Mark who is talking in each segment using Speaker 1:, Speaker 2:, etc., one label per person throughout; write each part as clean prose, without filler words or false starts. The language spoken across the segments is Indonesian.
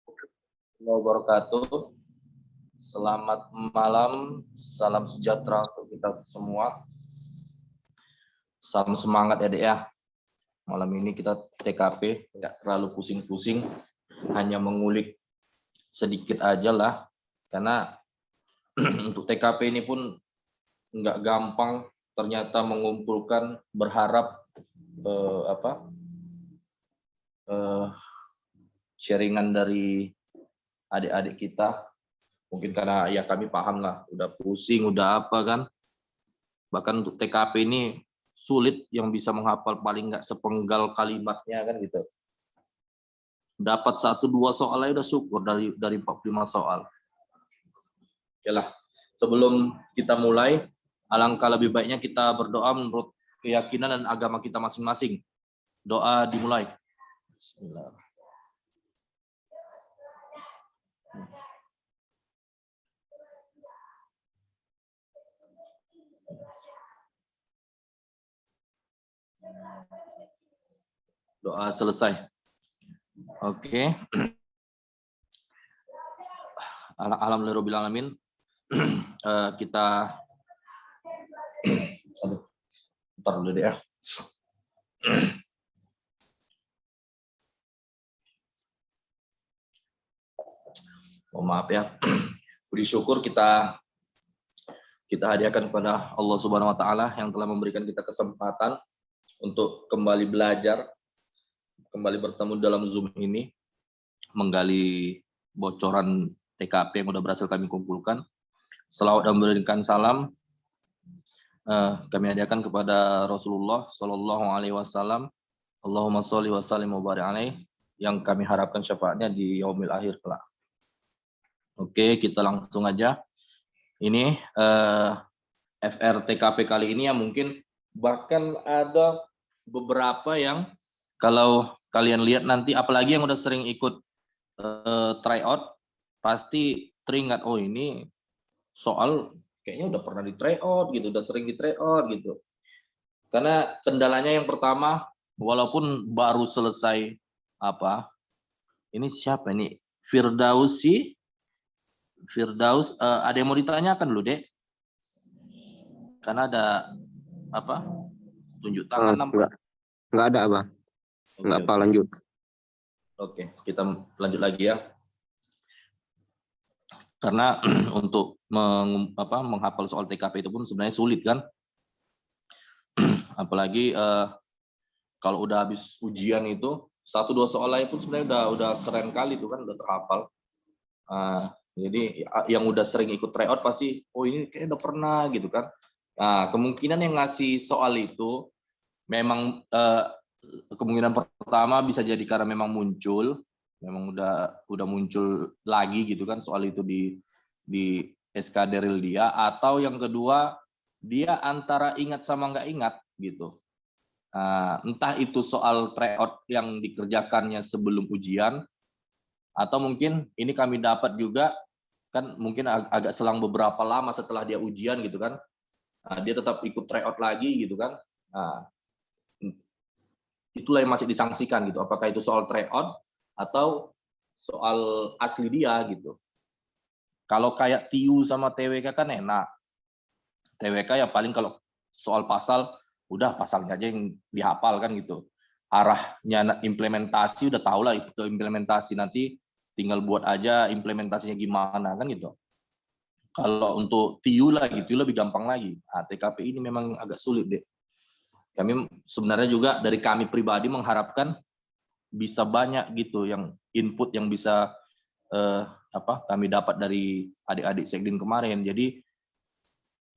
Speaker 1: Warahmatullahi wabarakatuh. Selamat malam, salam sejahtera untuk kita semua. Salam semangat ya, Dek ya. Malam ini kita TKP, nggak terlalu pusing-pusing, hanya mengulik sedikit aja lah. Karena untuk TKP ini pun nggak gampang, ternyata mengumpulkan, berharap sharingan dari adik-adik kita. Mungkin karena ya kami paham lah, udah pusing, udah apa kan. Bahkan untuk TKP ini sulit yang bisa menghafal paling nggak sepenggal kalimatnya kan gitu. Dapat 1-2 soal aja udah syukur dari 45 soal. Yalah, sebelum kita mulai, alangkah lebih baiknya kita berdoa menurut keyakinan dan agama kita masing-masing. Doa dimulai. Bismillah. Doa selesai. Oke. Alhamdulillahirobbilalamin. Kita bentar dulu deh ya. Oh, maaf ya. Puji syukur kita hadiahkan kepada Allah Subhanahu wa taala yang telah memberikan kita kesempatan untuk kembali belajar, kembali bertemu dalam Zoom ini, menggali bocoran TKP yang sudah berhasil kami kumpulkan. Selawat dan memberikan salam kami hadiahkan kepada Rasulullah Shallallahu Alaihi Wasallam. Allahumma sholli wa sallim wa barik alaih, yang kami harapkan syafaatnya di yaumil akhir kelak. Oke, kita langsung aja. Ini FRTKP kali ini ya, mungkin bahkan ada beberapa yang kalau kalian lihat nanti, apalagi yang udah sering ikut tryout, pasti teringat, oh ini soal kayaknya udah pernah di tryout gitu, udah sering di tryout gitu. Karena kendalanya yang pertama, walaupun baru selesai ini siapa ini? Firdaus, ada yang mau ditanyakan dulu, Dek? Karena ada tunjuk tangan nampak.
Speaker 2: Enggak ada, Abang. Enggak apa, lanjut.
Speaker 1: Oke, kita lanjut lagi ya. Karena untuk menghafal soal TKP itu pun sebenarnya sulit kan. Apalagi kalau udah habis ujian itu 1-2 soal itu sebenarnya udah keren kali tuh kan, udah terhafal. Jadi yang udah sering ikut tryout pasti, oh ini kayaknya udah pernah gitu kan. Nah, kemungkinan yang ngasih soal itu memang kemungkinan pertama bisa jadi karena memang udah muncul lagi gitu kan soal itu di SK Deril dia, atau yang kedua dia antara ingat sama nggak ingat gitu. Entah itu soal tryout yang dikerjakannya sebelum ujian, atau mungkin ini kami dapat juga kan, mungkin agak selang beberapa lama setelah dia ujian gitu kan, dia tetap ikut tryout lagi gitu kan. Itulah yang masih disangsikan gitu, apakah itu soal tryout atau soal asli dia gitu. Kalau kayak TIU sama TWK kan enak. TWK ya paling kalau soal pasal, udah pasalnya aja yang dihafal kan gitu. Arahnya implementasi udah tahu lah, itu implementasi nanti tinggal buat aja implementasinya gimana kan gitu. Kalau untuk TIU lah gitu lebih gampang lagi. TKP ini memang agak sulit deh. Kami sebenarnya juga dari kami pribadi mengharapkan bisa banyak gitu yang input yang bisa kami dapat dari adik-adik sekdin kemarin. Jadi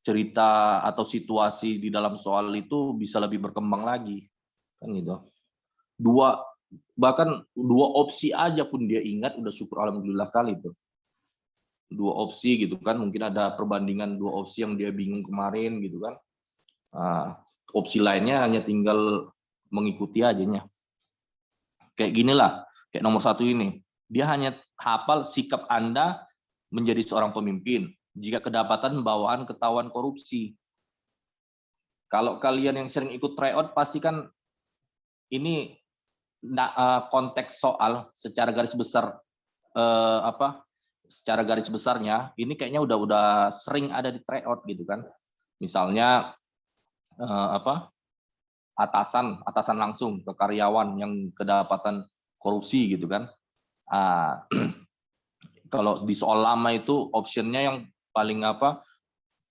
Speaker 1: cerita atau situasi di dalam soal itu bisa lebih berkembang lagi kan gitu. Bahkan dua opsi aja pun dia ingat, udah syukur alhamdulillah kali itu. 2 opsi gitu kan, mungkin ada perbandingan 2 opsi yang dia bingung kemarin gitu kan. Opsi lainnya hanya tinggal mengikuti ajanya. Kayak ginilah, kayak nomor 1 ini. Dia hanya hafal sikap Anda menjadi seorang pemimpin jika kedapatan bawaan ketahuan korupsi. Kalau kalian yang sering ikut tryout pasti kan ini konteks soal secara garis besar secara garis besarnya ini kayaknya udah sering ada di tryout gitu kan. Misalnya atasan langsung ke karyawan yang kedapatan korupsi gitu kan. Kalau di soal lama itu optionnya yang paling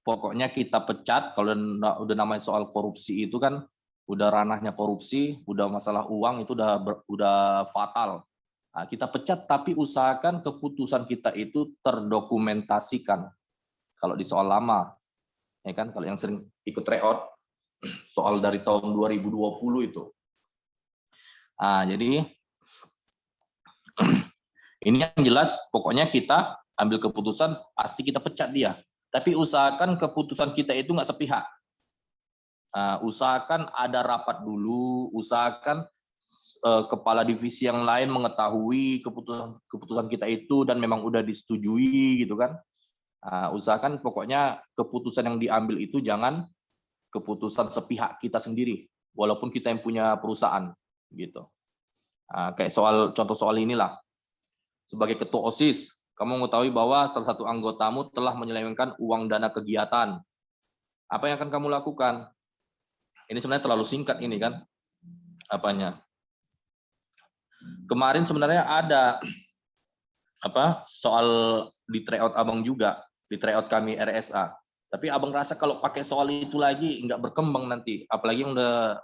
Speaker 1: pokoknya kita pecat. Kalau udah namanya soal korupsi itu kan udah ranahnya korupsi, udah masalah uang itu udah fatal. Nah, kita pecat tapi usahakan keputusan kita itu terdokumentasikan. Kalau di soal lama, ya kan, kalau yang sering ikut tryout soal dari tahun 2020 itu. Nah, jadi ini yang jelas pokoknya kita ambil keputusan pasti kita pecat dia. Tapi usahakan keputusan kita itu nggak sepihak. Usahakan ada rapat dulu, usahakan kepala divisi yang lain mengetahui keputusan kita itu dan memang udah disetujui gitu kan. Usahakan pokoknya keputusan yang diambil itu jangan keputusan sepihak kita sendiri, walaupun kita yang punya perusahaan gitu. Kayak contoh soal inilah. Sebagai ketua OSIS, kamu mengetahui bahwa salah satu anggotamu telah menyelewengkan uang dana kegiatan. Apa yang akan kamu lakukan? Ini sebenarnya terlalu singkat ini kan. Kemarin sebenarnya ada soal di tryout abang juga, di tryout kami RSA. Tapi abang rasa kalau pakai soal itu lagi nggak berkembang nanti, apalagi yang udah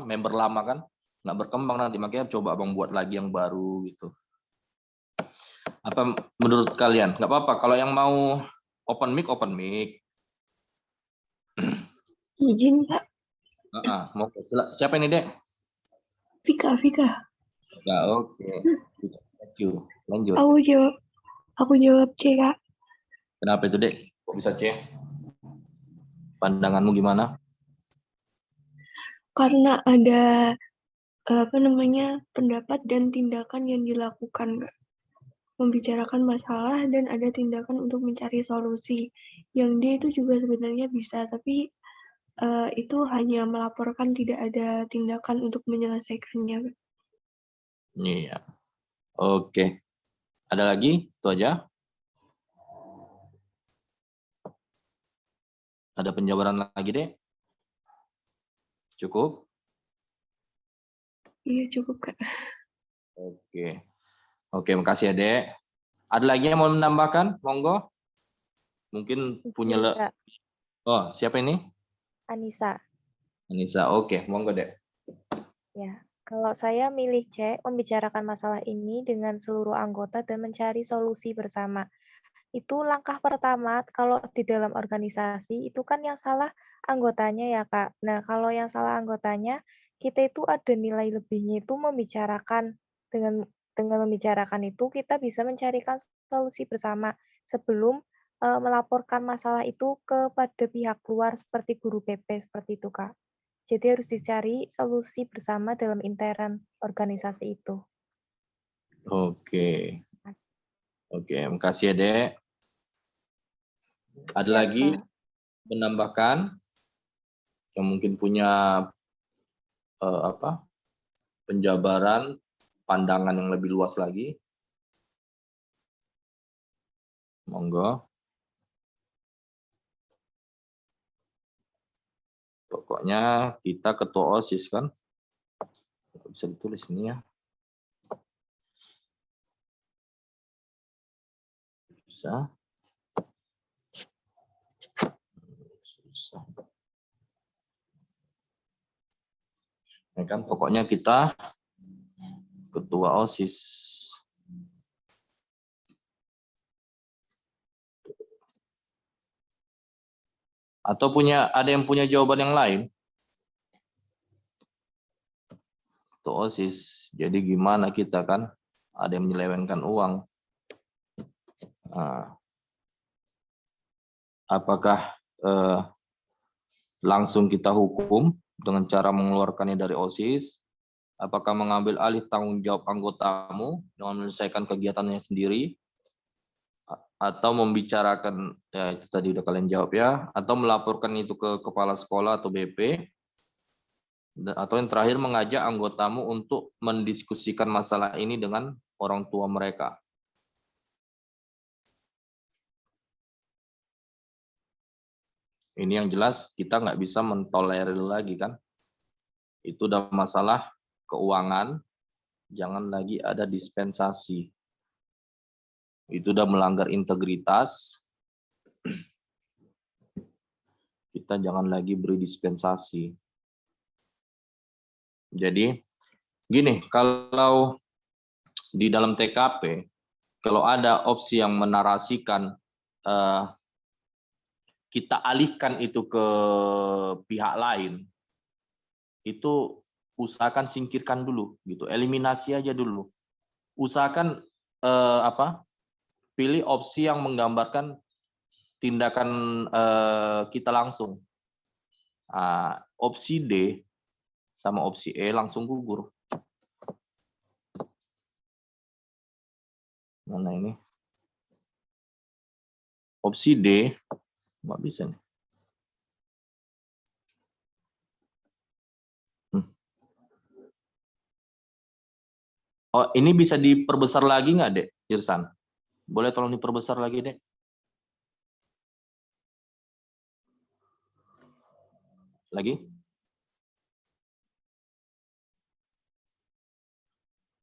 Speaker 1: member lama kan, nggak berkembang nanti. Makanya coba abang buat lagi yang baru gitu. Apa menurut kalian? Nggak apa-apa kalau yang mau open mic.
Speaker 3: Izin, Pak.
Speaker 1: Mau siapa ini, Dek?
Speaker 3: Vika.
Speaker 1: Ya, oke. Thank you. Lanjut.
Speaker 3: Aku jawab C, Kak.
Speaker 1: Kenapa itu, Dek? Kok bisa C? Pandanganmu gimana?
Speaker 3: Karena ada pendapat dan tindakan yang dilakukan, Kak. Membicarakan masalah dan ada tindakan untuk mencari solusi. Yang D itu juga sebenarnya bisa, tapi itu hanya melaporkan, tidak ada tindakan untuk menyelesaikannya.
Speaker 1: Iya. Oke. Ada lagi? Itu aja. Ada penjabaran lagi, Dek? Cukup?
Speaker 3: Iya, cukup, Kak.
Speaker 1: Oke, makasih ya, Dek. Ada lagi yang mau menambahkan? Monggo. Mungkin punya Oh, siapa ini?
Speaker 4: Anissa.
Speaker 1: Oke, monggo, Dek.
Speaker 4: Ya, kalau saya milih C, membicarakan masalah ini dengan seluruh anggota dan mencari solusi bersama. Itu langkah pertama kalau di dalam organisasi itu kan yang salah anggotanya ya, Kak. Nah, kalau yang salah anggotanya, kita itu ada nilai lebihnya itu membicarakan. Dengan membicarakan itu kita bisa mencarikan solusi bersama sebelum melaporkan masalah itu kepada pihak luar seperti guru BP seperti itu, Kak. Jadi harus dicari solusi bersama dalam intern organisasi itu.
Speaker 1: Oke, makasih ya, Dek. Ada lagi menambahkan yang mungkin punya penjabaran, pandangan yang lebih luas lagi? Monggo. Pokoknya kita ketua OSIS kan? Bisa ditulis ini ya. Bisa. Susah. Ya kan, pokoknya kita ketua OSIS. Atau ada yang punya jawaban yang lain? Ketua OSIS. Jadi gimana kita kan? Ada yang menyelewengkan uang. Apakah langsung kita hukum dengan cara mengeluarkannya dari OSIS? Apakah mengambil alih tanggung jawab anggotamu dengan menyelesaikan kegiatannya sendiri? Atau membicarakan, ya itu tadi udah kalian jawab ya, atau melaporkan itu ke kepala sekolah atau BP, atau yang terakhir mengajak anggotamu untuk mendiskusikan masalah ini dengan orang tua mereka. Ini yang jelas kita nggak bisa mentolerir lagi kan. Itu udah masalah keuangan, jangan lagi ada dispensasi. Itu udah melanggar integritas. Kita jangan lagi beri dispensasi. Jadi gini, kalau di dalam TKP, kalau ada opsi yang menarasikan kita alihkan itu ke pihak lain, itu usahakan singkirkan dulu, gitu. Eliminasi aja dulu. Usahakan pilih opsi yang menggambarkan tindakan kita langsung. Opsi D sama opsi E langsung gugur. Mana ini? Opsi D nggak bisa nih. Oh, ini bisa diperbesar lagi nggak, Dek? Irsan? Boleh tolong diperbesar lagi, Dek? Lagi?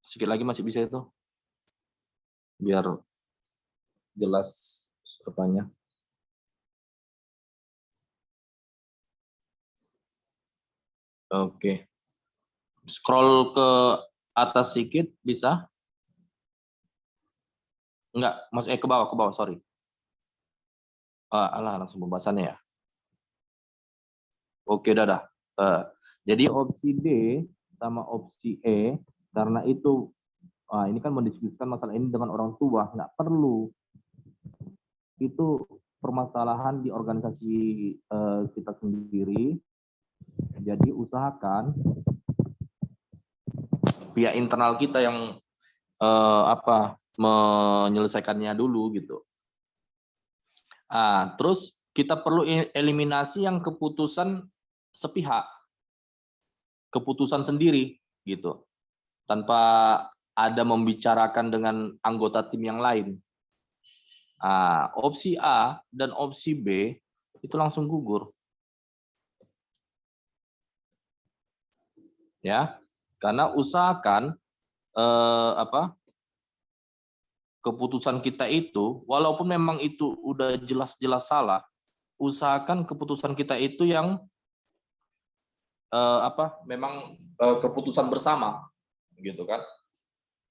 Speaker 1: Sedikit lagi masih bisa itu? Biar jelas rupanya. Oke. Scroll ke atas sedikit bisa? Enggak, ke bawah, sorry. Alah, langsung pembahasannya ya. Oke, dadah. Jadi opsi D sama opsi E, karena itu, ini kan mendiskusikan masalah ini dengan orang tua, nggak perlu. Itu permasalahan di organisasi kita sendiri. Jadi usahakan pihak internal kita yang menyelesaikannya dulu gitu. Terus kita perlu eliminasi yang keputusan sepihak, keputusan sendiri gitu, tanpa ada membicarakan dengan anggota tim yang lain. Opsi A dan opsi B itu langsung gugur. Ya, karena usahakan keputusan kita itu, walaupun memang itu udah jelas-jelas salah, usahakan keputusan kita itu yang memang keputusan bersama, gitu kan.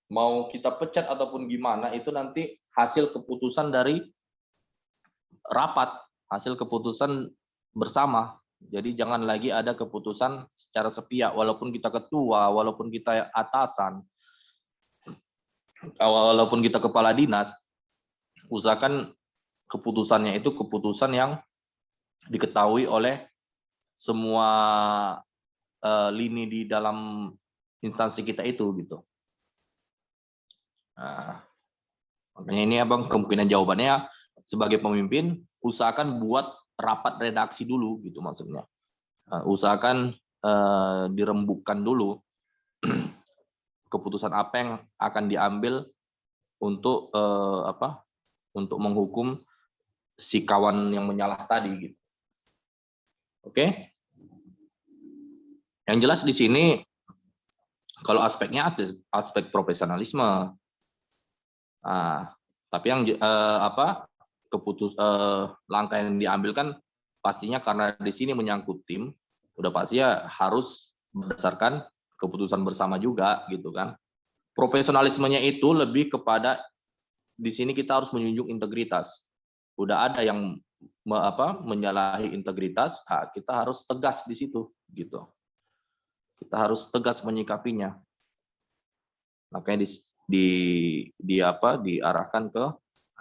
Speaker 1: Mau kita pecat ataupun gimana, itu nanti hasil keputusan dari rapat, hasil keputusan bersama. Jadi jangan lagi ada keputusan secara sepihak, walaupun kita ketua, walaupun kita atasan, walaupun kita kepala dinas, usahakan keputusannya itu keputusan yang diketahui oleh semua lini di dalam instansi kita itu gitu. Makanya ini Abang kemungkinan jawabannya sebagai pemimpin usahakan buat rapat redaksi dulu gitu maksudnya. Usahakan dirembukkan dulu keputusan apa yang akan diambil untuk untuk menghukum si kawan yang menyalah tadi gitu. Oke? Yang jelas di sini kalau aspeknya aspek profesionalisme. Tapi yang langkah yang diambil kan pastinya karena di sini menyangkut tim, udah pasti ya harus berdasarkan keputusan bersama juga gitu kan. Profesionalismenya itu lebih kepada di sini kita harus menjunjung integritas. Udah ada yang menyalahi integritas, kita harus tegas di situ gitu. Kita harus tegas menyikapinya. Makanya diarahkan ke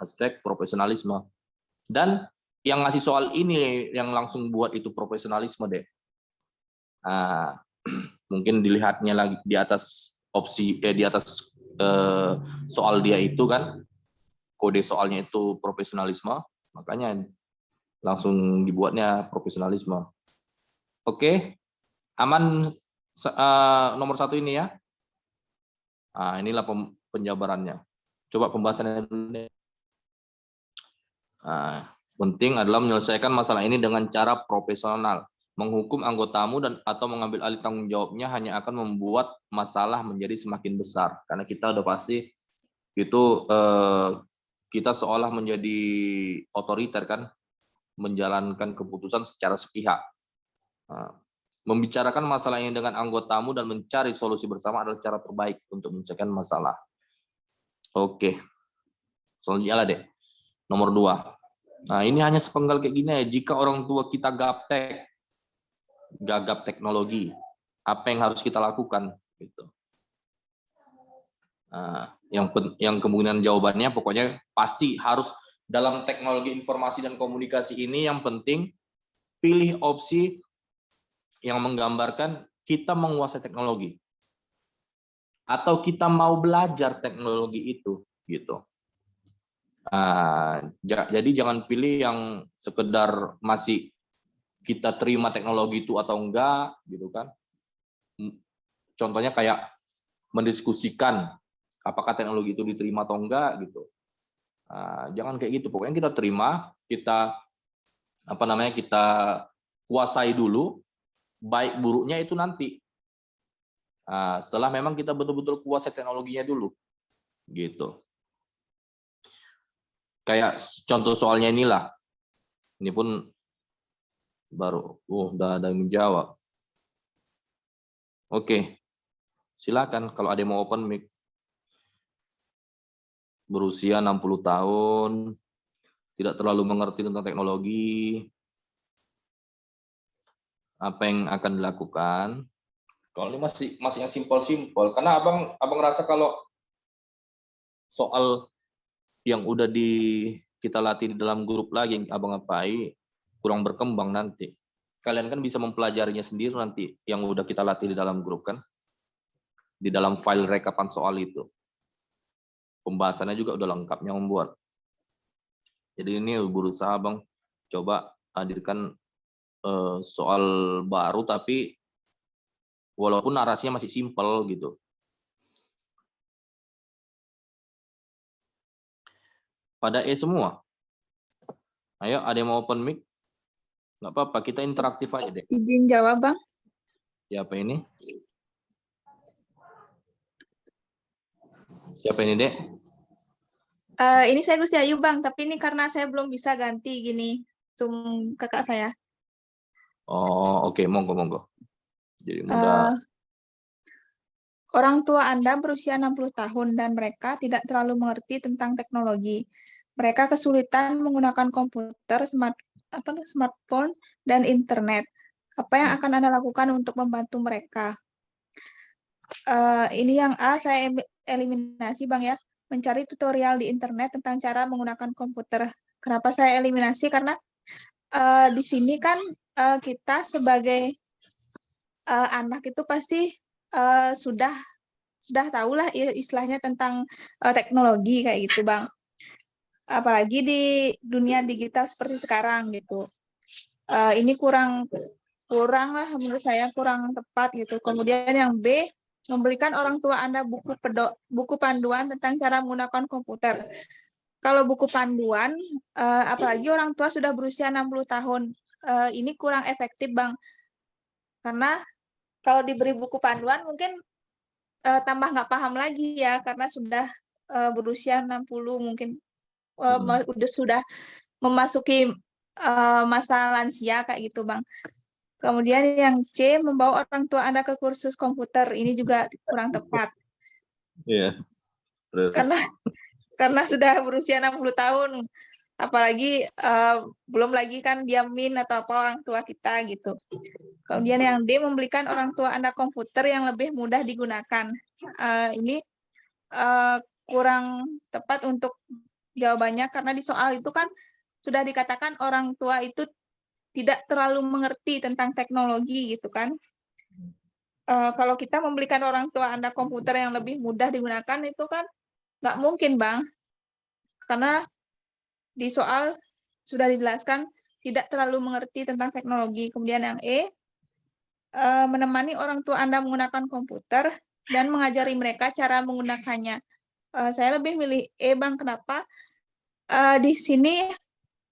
Speaker 1: aspek profesionalisme. Dan yang ngasih soal ini yang langsung buat itu profesionalisme deh. Mungkin dilihatnya lagi di atas opsi di atas soal dia itu kan kode soalnya itu profesionalisme, makanya langsung dibuatnya profesionalisme. Oke, aman nomor 1 ini ya. Inilah penjabarannya. Coba pembahasannya dulu deh. penting adalah menyelesaikan masalah ini dengan cara profesional. Menghukum anggotamu dan atau mengambil alih tanggung jawabnya hanya akan membuat masalah menjadi semakin besar. Karena kita udah pasti itu kita seolah menjadi otoriter kan, menjalankan keputusan secara sepihak. Membicarakan masalah ini dengan anggotamu dan mencari solusi bersama adalah cara terbaik untuk menyelesaikan masalah. Oke, selanjutnya lah deh. Nomor 2. Nah, ini hanya sepenggal kayak gini ya. Jika orang tua kita gagap teknologi, apa yang harus kita lakukan? Gitu. Nah, yang kemungkinan jawabannya pokoknya pasti harus dalam teknologi informasi dan komunikasi ini yang penting pilih opsi yang menggambarkan kita menguasai teknologi atau kita mau belajar teknologi itu gitu. Jadi jangan pilih yang sekedar masih kita terima teknologi itu atau enggak gitu kan. Contohnya kayak mendiskusikan apakah teknologi itu diterima atau enggak gitu. Jangan kayak gitu. Pokoknya kita terima, kita kita kuasai dulu. Baik buruknya itu nanti. Setelah memang kita betul-betul kuasai teknologinya dulu. Gitu. Kayak contoh soalnya inilah. Ini pun baru udah ada yang menjawab. Oke. Silakan kalau ada yang mau open mic. Berusia 60 tahun, tidak terlalu mengerti tentang teknologi. Apa yang akan dilakukan? Kalau ini masih yang simpel-simpel, karena abang rasa kalau soal yang udah kita latih di dalam grup lagi yang abang apai kurang berkembang nanti. Kalian kan bisa mempelajarinya sendiri nanti yang udah kita latih di dalam grup kan, di dalam file rekapan soal itu. Pembahasannya juga udah lengkapnya membuat. Jadi ini berusaha abang coba hadirkan soal baru tapi walaupun narasinya masih simpel gitu. Pada semua. Ayo, ada yang mau open mic? Nggak apa-apa, kita interaktif aja deh.
Speaker 5: Izin jawab, Bang.
Speaker 1: Siapa ini? Siapa ini, Dek?
Speaker 5: Ini saya Gusti Ayu, Bang. Tapi ini karena saya belum bisa ganti gini Zoom kakak saya.
Speaker 1: Oh, oke. Monggo. Jadi mudah.
Speaker 5: Orang tua Anda berusia 60 tahun dan mereka tidak terlalu mengerti tentang teknologi. Mereka kesulitan menggunakan komputer, smartphone, dan internet. Apa yang akan Anda lakukan untuk membantu mereka? Ini yang A, saya eliminasi, Bang ya. Mencari tutorial di internet tentang cara menggunakan komputer. Kenapa saya eliminasi? Karena di sini kan kita sebagai anak itu pasti sudah tahulah istilahnya tentang teknologi kayak gitu, Bang. Apalagi di dunia digital seperti sekarang gitu. Ini kurang lah menurut saya, kurang tepat gitu. Kemudian yang B, memberikan orang tua Anda buku panduan tentang cara menggunakan komputer. Kalau buku panduan, apalagi orang tua sudah berusia 60 tahun, ini kurang efektif, Bang. Karena kalau diberi buku panduan mungkin tambah nggak paham lagi ya, karena sudah berusia 60 mungkin sudah memasuki masa lansia kayak gitu, Bang. Kemudian yang C, membawa orang tua Anda ke kursus komputer. Ini juga kurang tepat.
Speaker 1: Iya.
Speaker 5: Karena sudah berusia 60 tahun. Apalagi belum lagi kan diamin atau apa orang tua kita gitu. Kemudian yang D, membelikan orang tua Anda komputer yang lebih mudah digunakan. Ini kurang tepat untuk jawabannya karena di soal itu kan sudah dikatakan orang tua itu tidak terlalu mengerti tentang teknologi gitu kan. Kalau kita membelikan orang tua Anda komputer yang lebih mudah digunakan itu kan nggak mungkin, Bang. Karena di soal sudah dijelaskan tidak terlalu mengerti tentang teknologi. Kemudian yang E, menemani orang tua Anda menggunakan komputer dan mengajari mereka cara menggunakannya. Saya lebih milih E, Bang. Kenapa? Di sini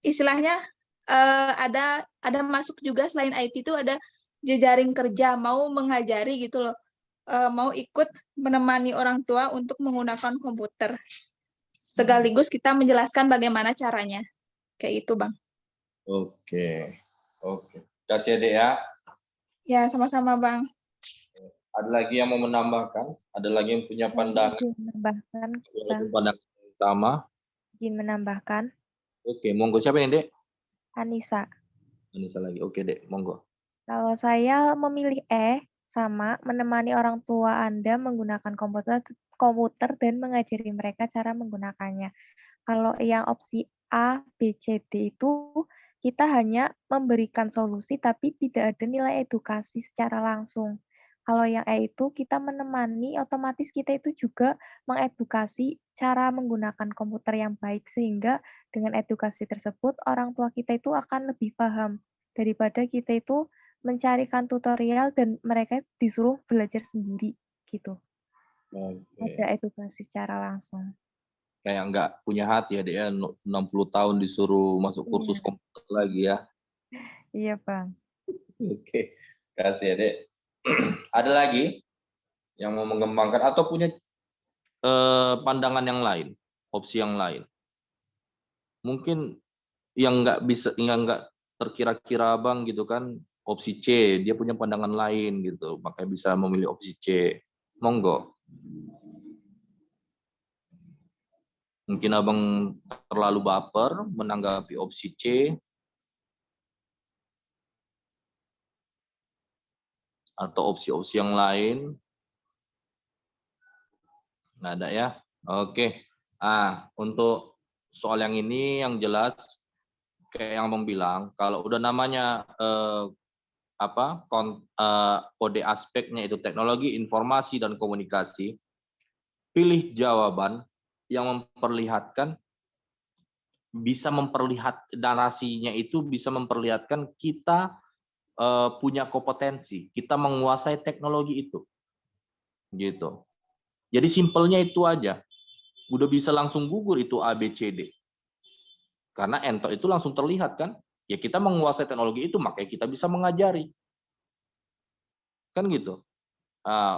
Speaker 5: istilahnya ada masuk juga selain IT itu ada jejaring kerja, mau mengajari gitu loh. Mau ikut menemani orang tua untuk menggunakan komputer. Sekaligus kita menjelaskan bagaimana caranya. Kayak itu, Bang.
Speaker 1: Oke. Kasih ya, Dek ya.
Speaker 5: Ya, sama-sama, Bang.
Speaker 1: Ada lagi yang mau menambahkan? Ada lagi yang punya pandangan?
Speaker 4: Izin menambahkan, Bang.
Speaker 1: Pandangan yang sama?
Speaker 4: Izin menambahkan.
Speaker 1: Oke, monggo. Siapa yang, Dek?
Speaker 4: Anissa.
Speaker 1: Anissa lagi. Oke, Dek. Monggo.
Speaker 4: Kalau saya memilih sama menemani orang tua Anda menggunakan komputer dan mengajari mereka cara menggunakannya. Kalau yang opsi A, B, C, D itu kita hanya memberikan solusi tapi tidak ada nilai edukasi secara langsung. Kalau yang E itu kita menemani, otomatis kita itu juga mengedukasi cara menggunakan komputer yang baik sehingga dengan edukasi tersebut orang tua kita itu akan lebih paham daripada kita itu mencarikan tutorial dan mereka disuruh belajar sendiri gitu.
Speaker 1: Oke.
Speaker 4: Ada edukasi secara langsung.
Speaker 1: Kayak nggak punya hati ya, Dek ya. 60 tahun disuruh masuk kursus komputer lagi ya.
Speaker 4: Iya, Bang.
Speaker 1: Oke. Kasih ya, Dek. Ada lagi yang mau mengembangkan atau punya pandangan yang lain, opsi yang lain? Mungkin yang nggak terkira-kira Bang gitu kan, opsi C, dia punya pandangan lain gitu, makanya bisa memilih opsi C. Monggo. Mungkin Abang terlalu baper menanggapi opsi C, atau opsi-opsi yang lain. Nggak ada ya? Oke. Untuk soal yang ini yang jelas, kayak yang Abang bilang, kalau udah namanya kode aspeknya itu teknologi, informasi, dan komunikasi, pilih jawaban yang memperlihatkan, narasinya itu bisa memperlihatkan kita punya kompetensi, kita menguasai teknologi itu, gitu. Jadi simpelnya itu aja, udah bisa langsung gugur itu A, B, C, D. Karena ento itu langsung terlihat kan, ya kita menguasai teknologi itu, makanya kita bisa mengajari, kan gitu.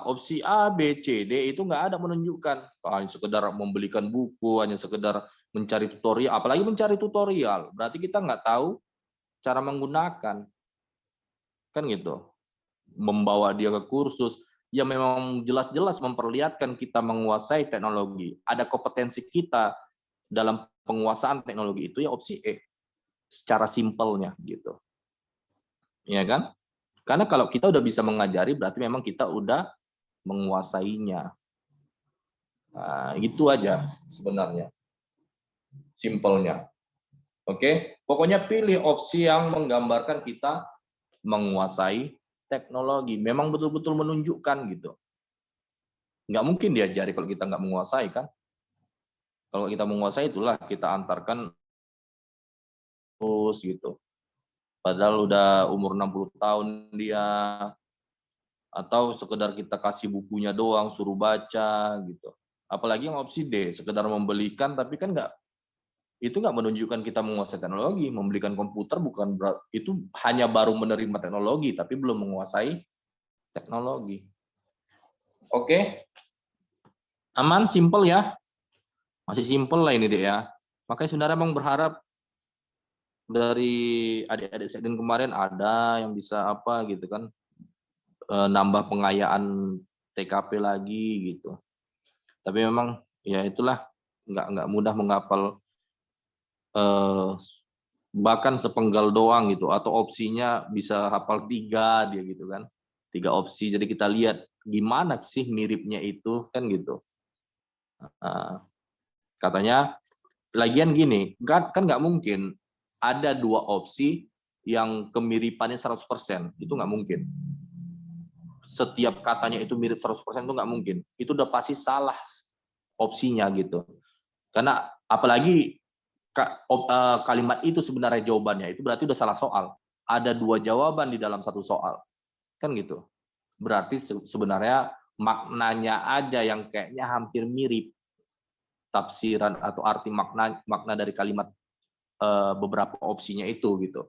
Speaker 1: Opsi A, B, C, D itu nggak ada menunjukkan, hanya sekedar membelikan buku, hanya sekedar mencari tutorial, apalagi mencari tutorial, berarti kita nggak tahu cara menggunakan. Kan gitu, membawa dia ke kursus yang memang jelas-jelas memperlihatkan kita menguasai teknologi, ada kompetensi kita dalam penguasaan teknologi itu, ya opsi E secara simpelnya gitu, ya kan? Karena kalau kita udah bisa mengajari berarti memang kita udah menguasainya. Itu aja sebenarnya simpelnya. Oke, pokoknya pilih opsi yang menggambarkan kita menguasai teknologi, memang betul-betul menunjukkan gitu. Nggak mungkin diajari kalau kita nggak menguasai kan. Kalau kita menguasai, itulah kita antarkan terus gitu. Padahal udah umur 60 tahun dia, atau sekedar kita kasih bukunya doang, suruh baca gitu. Apalagi yang opsi D, sekedar membelikan, tapi kan itu nggak menunjukkan kita menguasai teknologi. Membelikan komputer itu hanya baru menerima teknologi, tapi belum menguasai teknologi. Oke, aman, simple ya, masih simple lah ini Dek ya. Makanya sebenarnya emang berharap dari adik-adik sekden kemarin ada yang bisa apa gitu kan, nambah pengayaan TKP lagi gitu. Tapi memang ya itulah, nggak mudah menghafal bahkan sepenggal doang gitu, atau opsinya bisa hafal 3 dia gitu kan, 3 opsi. Jadi kita lihat gimana sih miripnya itu kan gitu. Katanya lagian gini, kan nggak mungkin ada 2 opsi yang kemiripannya 100%, itu nggak mungkin. Setiap katanya itu mirip 100% itu nggak mungkin. Itu udah pasti salah opsinya gitu. Karena apalagi kalimat itu sebenarnya jawabannya, itu berarti udah salah soal. Ada 2 jawaban di dalam satu soal. Kan gitu. Berarti sebenarnya maknanya aja yang kayaknya hampir mirip. Tafsiran atau arti makna dari kalimat beberapa opsinya itu gitu.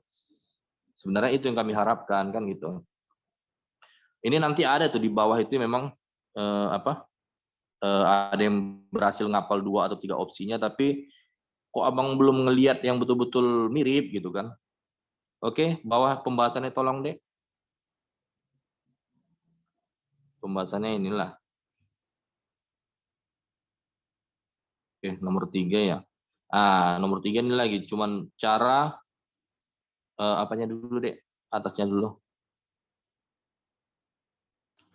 Speaker 1: Sebenarnya itu yang kami harapkan kan gitu. Ini nanti ada tuh di bawah itu memang ada yang berhasil ngapal 2 atau 3 opsinya, tapi kok abang belum ngelihat yang betul-betul mirip gitu kan. Oke, bawah pembahasannya tolong deh. Pembahasannya inilah. Oke, nomor 3 ya. Nomor 3 ini lagi, cuman cara apanya dulu deh, atasnya dulu.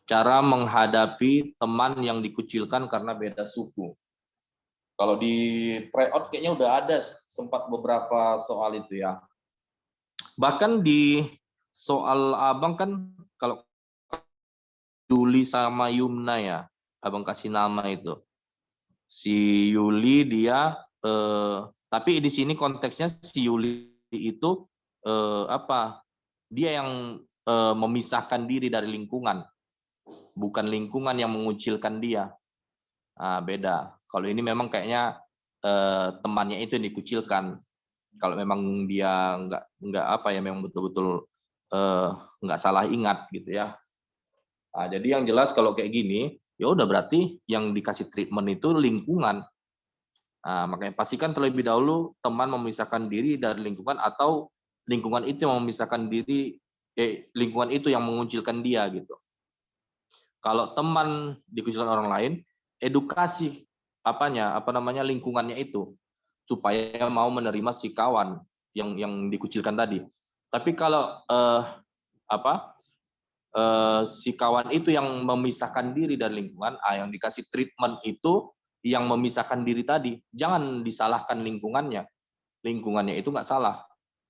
Speaker 1: Cara menghadapi teman yang dikucilkan karena beda suku. Kalau di tryout kayaknya udah ada sempat beberapa soal itu ya. Bahkan di soal abang kan kalau Yuli sama Yumna ya, abang kasih nama itu. Si Yuli dia, tapi di sini konteksnya si Yuli itu dia yang memisahkan diri dari lingkungan. Bukan lingkungan yang mengucilkan dia. Beda. Kalau ini memang kayaknya temannya itu yang dikucilkan. Kalau memang dia memang betul-betul nggak salah ingat gitu ya. Jadi yang jelas kalau kayak gini, ya udah berarti yang dikasih treatment itu lingkungan. Makanya pastikan terlebih dahulu teman memisahkan diri dari lingkungan atau lingkungan itu yang memisahkan diri, lingkungan itu yang mengucilkan dia gitu. Kalau teman dikucilkan orang lain, edukasi lingkungannya itu supaya mau menerima si kawan yang dikucilkan tadi. Tapi kalau si kawan itu yang memisahkan diri dari lingkungan, yang dikasih treatment itu yang memisahkan diri tadi, jangan disalahkan lingkungannya. Lingkungannya itu nggak salah,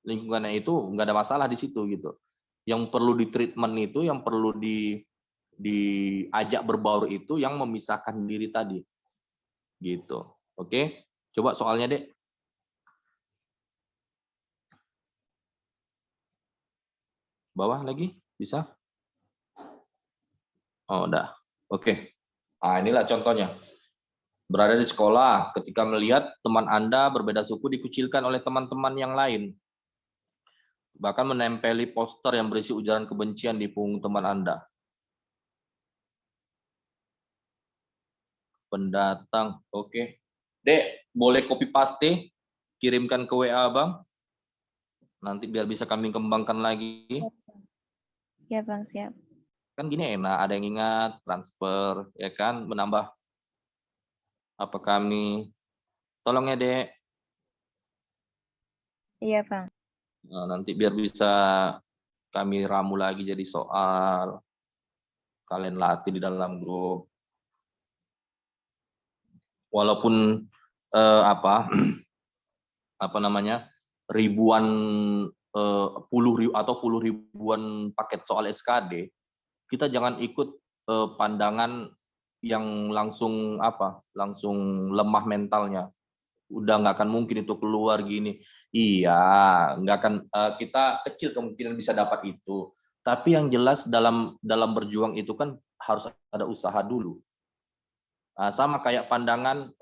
Speaker 1: lingkungannya itu nggak ada masalah di situ gitu. Yang perlu di treatment itu, yang perlu diajak berbaur itu yang memisahkan diri tadi gitu. Oke, coba soalnya deh. Bawah lagi bisa. Udah. Oke. Inilah contohnya. Berada di sekolah ketika melihat teman Anda berbeda suku dikucilkan oleh teman-teman yang lain, bahkan menempeli poster yang berisi ujaran kebencian di punggung teman Anda. Pendatang, oke. Dek, boleh copy paste, kirimkan ke WA Bang. Nanti biar bisa kami kembangkan lagi.
Speaker 4: Ya Bang, siap.
Speaker 1: Kan gini enak, ada yang ingat, transfer, ya kan, menambah apa kami. Tolong ya Dek.
Speaker 4: Iya Bang.
Speaker 1: Nanti biar bisa kami ramu lagi jadi soal. Kalian latih di dalam grup. Walaupun ribuan puluh ribuan paket soal SKD, kita jangan ikut pandangan yang langsung lemah mentalnya. Udah nggak akan mungkin itu keluar gini. Iya, nggak akan, kita kecil kemungkinan bisa dapat itu. Tapi yang jelas dalam berjuang itu kan harus ada usaha dulu. Sama kayak pandangan,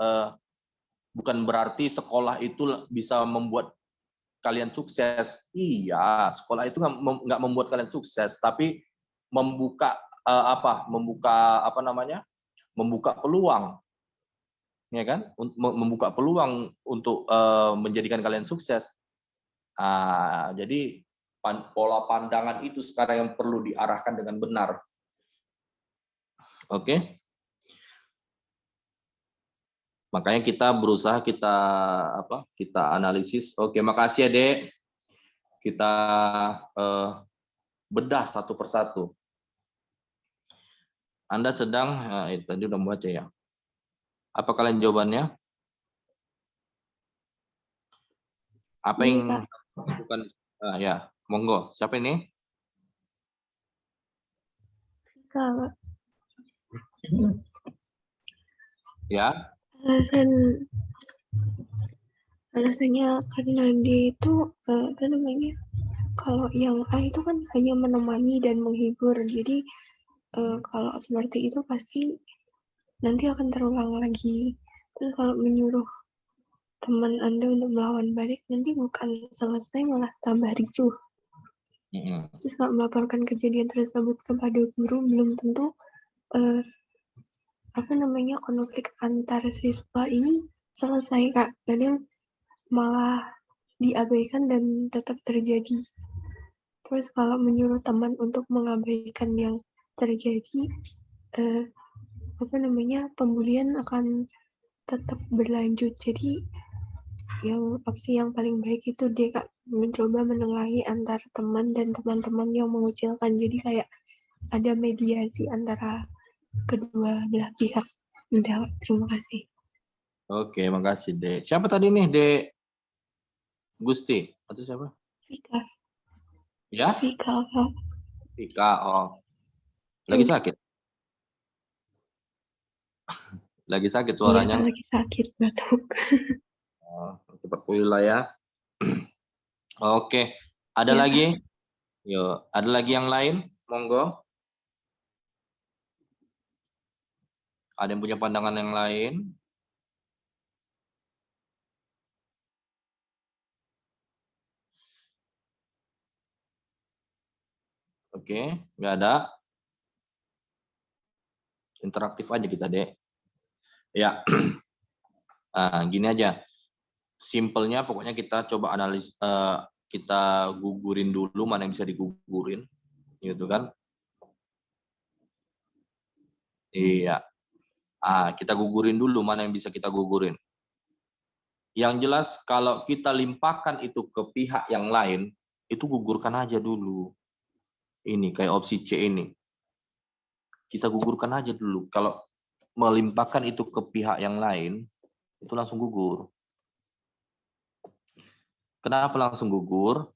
Speaker 1: bukan berarti sekolah itu bisa membuat kalian sukses. Iya, sekolah itu nggak membuat kalian sukses, tapi membuka membuka peluang, ya kan? Membuka peluang untuk menjadikan kalian sukses. Jadi pola pandangan itu sekarang yang perlu diarahkan dengan benar. Oke. Makanya kita berusaha kita analisis. Oke, makasih ya Dek. Kita bedah satu persatu. Anda sedang, tadi udah membaca ya. Apa kalian jawabannya? Apa yang bukan? Ya, monggo. Siapa ini?
Speaker 3: Kalau
Speaker 1: Ya.
Speaker 3: Alasannya karena dia itu kalau yang A itu kan hanya menemani dan menghibur, jadi kalau seperti itu pasti nanti akan terulang lagi. Terus kalau menyuruh teman Anda untuk melawan balik, nanti bukan selesai malah tambah ricuh. Terus kalau melaporkan kejadian tersebut kepada guru belum tentu konflik antar siswa ini selesai, Kak. Kadang malah diabaikan dan tetap terjadi. Terus kalau menyuruh teman untuk mengabaikan yang terjadi, pembulian akan tetap berlanjut. Jadi opsi yang paling baik itu dia, Kak, mencoba menengahi antar teman dan teman-teman yang mengucilkan. Jadi kayak ada mediasi antara kedua belah pihak. Udah, terima kasih.
Speaker 1: Oke, makasih, Dek. Siapa tadi nih, Dek? Gusti atau siapa?
Speaker 3: Vika.
Speaker 1: Ya?
Speaker 3: Vika, Kak.
Speaker 1: Vika, oh. Lagi sakit? Lagi sakit suaranya?
Speaker 3: Iya, lagi sakit, batuk.
Speaker 1: Oh, cepat pulih lah ya. Oke, ada
Speaker 3: Ya,
Speaker 1: lagi? Yuk, ada lagi yang lain? Monggo. Ada yang punya pandangan yang lain? Oke, nggak ada. Interaktif aja kita, Dek. Ya, gini aja. Simpelnya pokoknya kita coba analis, kita gugurin dulu mana yang bisa digugurin, gitu kan? Iya. Kita gugurin dulu mana yang bisa kita gugurin. Yang jelas kalau kita limpahkan itu ke pihak yang lain, itu gugurkan aja dulu. Ini kayak opsi C ini. Kita gugurkan aja dulu. Kalau melimpahkan itu ke pihak yang lain, itu langsung gugur. Kenapa langsung gugur?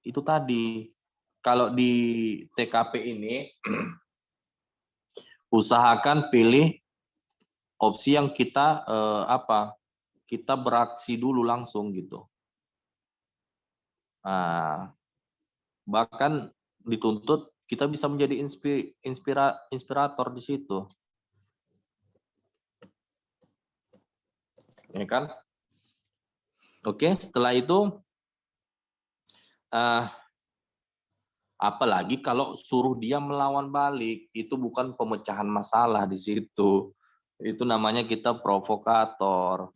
Speaker 1: Itu tadi, kalau di TKP ini, usahakan pilih opsi yang kita kita beraksi dulu langsung gitu. Bahkan dituntut kita bisa menjadi inspirator di situ. Ya kan? Oke, setelah itu apalagi kalau suruh dia melawan balik, itu bukan pemecahan masalah di situ. Itu namanya kita provokator.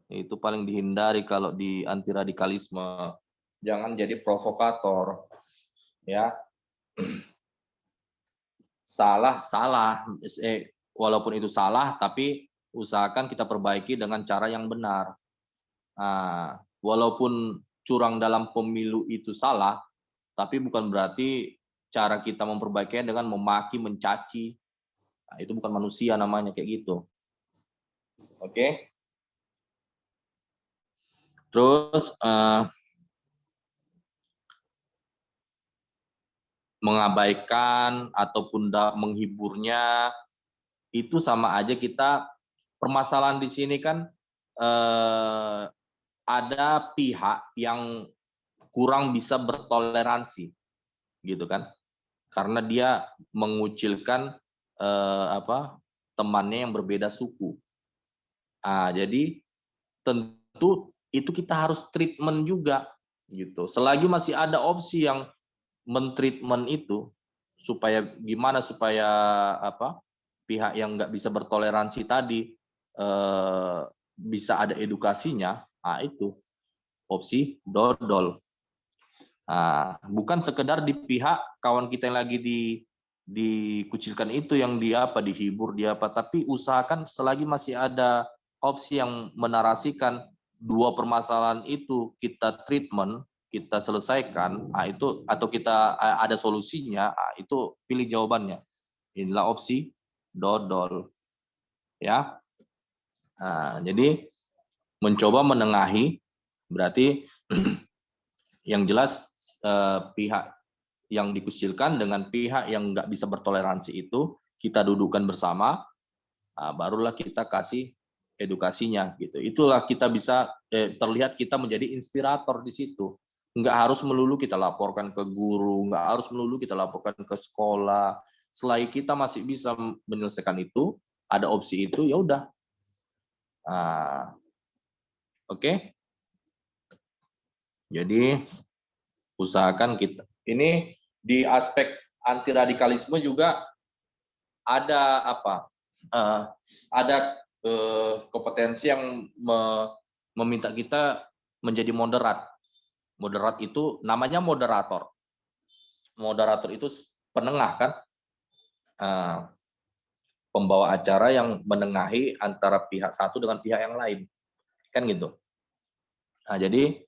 Speaker 1: Itu paling dihindari kalau di anti radikalisme. Jangan jadi provokator. Ya. Salah. Walaupun itu salah, tapi usahakan kita perbaiki dengan cara yang benar. Walaupun curang dalam pemilu itu salah, tapi bukan berarti cara kita memperbaikinya dengan memaki, mencaci. Itu bukan manusia namanya kayak gitu. Oke. Terus mengabaikan ataupun menghiburnya itu sama aja kita. Permasalahan di sini kan ada pihak yang kurang bisa bertoleransi, gitu kan? Karena dia mengucilkan temannya yang berbeda suku. Jadi tentu itu kita harus treatment juga, gitu. Selagi masih ada opsi yang mentreatment itu, supaya pihak yang nggak bisa bertoleransi tadi bisa ada edukasinya, itu opsi dodol. Bukan sekedar di pihak kawan kita yang lagi dikucilkan itu yang dihibur, tapi usahakan selagi masih ada opsi yang menarasikan dua permasalahan itu kita treatment, kita selesaikan, itu atau kita ada solusinya, itu pilih jawabannya. Inilah opsi dodol. Ya. Jadi mencoba menengahi berarti yang jelas pihak yang dikucilkan dengan pihak yang nggak bisa bertoleransi itu kita dudukkan bersama, barulah kita kasih edukasinya gitu. Itulah kita bisa terlihat kita menjadi inspirator di situ. Nggak harus melulu kita laporkan ke guru, nggak harus melulu kita laporkan ke sekolah. Selagi kita masih bisa menyelesaikan itu, ada opsi itu, ya udah. Oke? Jadi usahakan kita ini di aspek anti radikalisme juga ada apa? Ada kompetensi yang meminta kita menjadi moderat. Moderat itu namanya moderator. Moderator itu penengah kan? Pembawa acara yang menengahi antara pihak satu dengan pihak yang lain. Kan gitu. Nah, jadi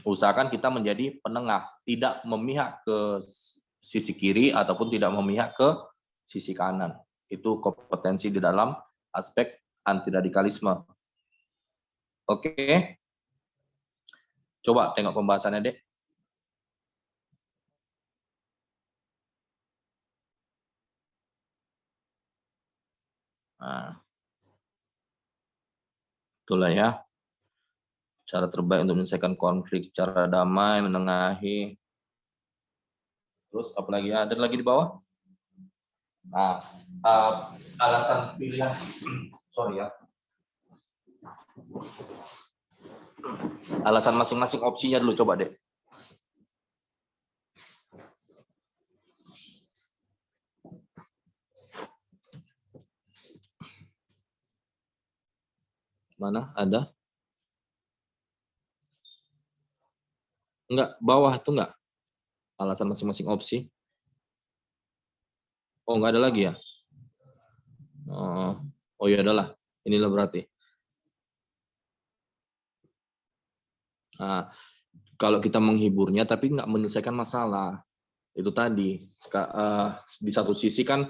Speaker 1: usahakan kita menjadi penengah, tidak memihak ke sisi kiri ataupun tidak memihak ke sisi kanan. Itu kompetensi di dalam aspek anti radikalisme. Oke. Coba tengok pembahasannya, Dek. Nah, itulah ya. Cara terbaik untuk menyelesaikan konflik secara damai, menengahi. Terus apalagi ada lagi di bawah? Nah, alasan pilihan, sorry ya. Alasan masing-masing opsinya dulu coba deh. Mana ada? Enggak, bawah tuh enggak. Alasan masing-masing opsi. Oh, enggak ada lagi ya? Oh ya adalah. Inilah berarti. Nah, kalau kita menghiburnya tapi enggak menyelesaikan masalah. Itu tadi. Di satu sisi kan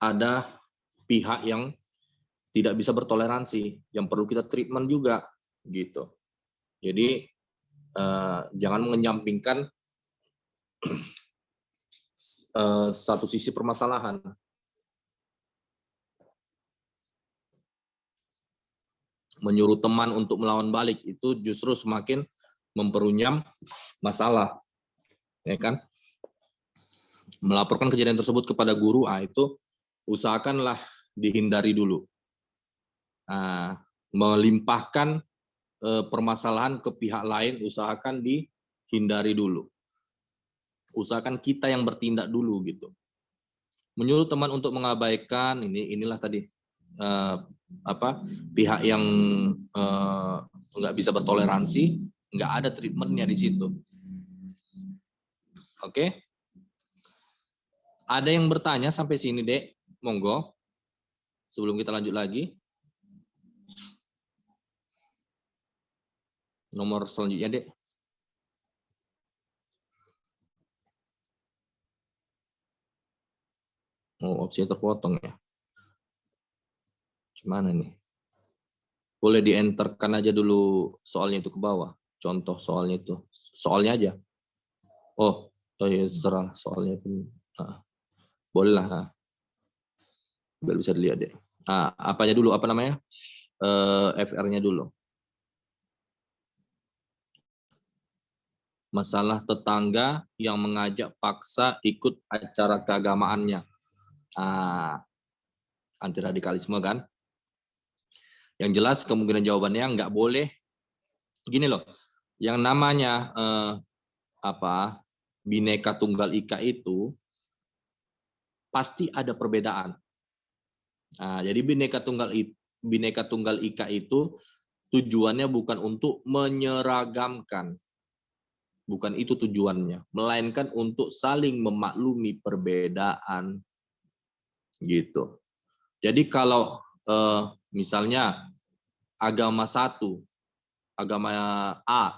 Speaker 1: ada pihak yang tidak bisa bertoleransi, yang perlu kita treatment juga, gitu. Jadi jangan mengenyampingkan satu sisi permasalahan. Menyuruh teman untuk melawan balik itu justru semakin memperunyam masalah, ya kan? Melaporkan kejadian tersebut kepada guru, itu usahakanlah dihindari dulu. Melimpahkan permasalahan ke pihak lain, usahakan dihindari dulu. Usahakan kita yang bertindak dulu gitu. Menyuruh teman untuk mengabaikan, inilah tadi pihak yang nggak bisa bertoleransi, nggak ada treatmentnya di situ. Oke? Ada yang bertanya sampai sini, Dek? Monggo. Sebelum kita lanjut lagi. Nomor selanjutnya, Dek. Oh, opsinya terpotong ya. Gimana nih? Boleh di-enterkan aja dulu soalnya itu ke bawah. Contoh soalnya itu. Soalnya aja. Oh ya terserah soalnya itu. Boleh lah. Biar bisa dilihat deh. Apanya dulu? Apa namanya? FR-nya dulu. Masalah tetangga yang mengajak paksa ikut acara keagamaannya. Anti radikalisme kan? Yang jelas kemungkinan jawabannya nggak boleh. Gini loh, yang namanya Bhinneka Tunggal Ika itu pasti ada perbedaan. Jadi Bhinneka Tunggal Ika itu tujuannya bukan untuk menyeragamkan. Bukan itu tujuannya, melainkan untuk saling memaklumi perbedaan. Gitu. Jadi kalau misalnya agama satu, agama A,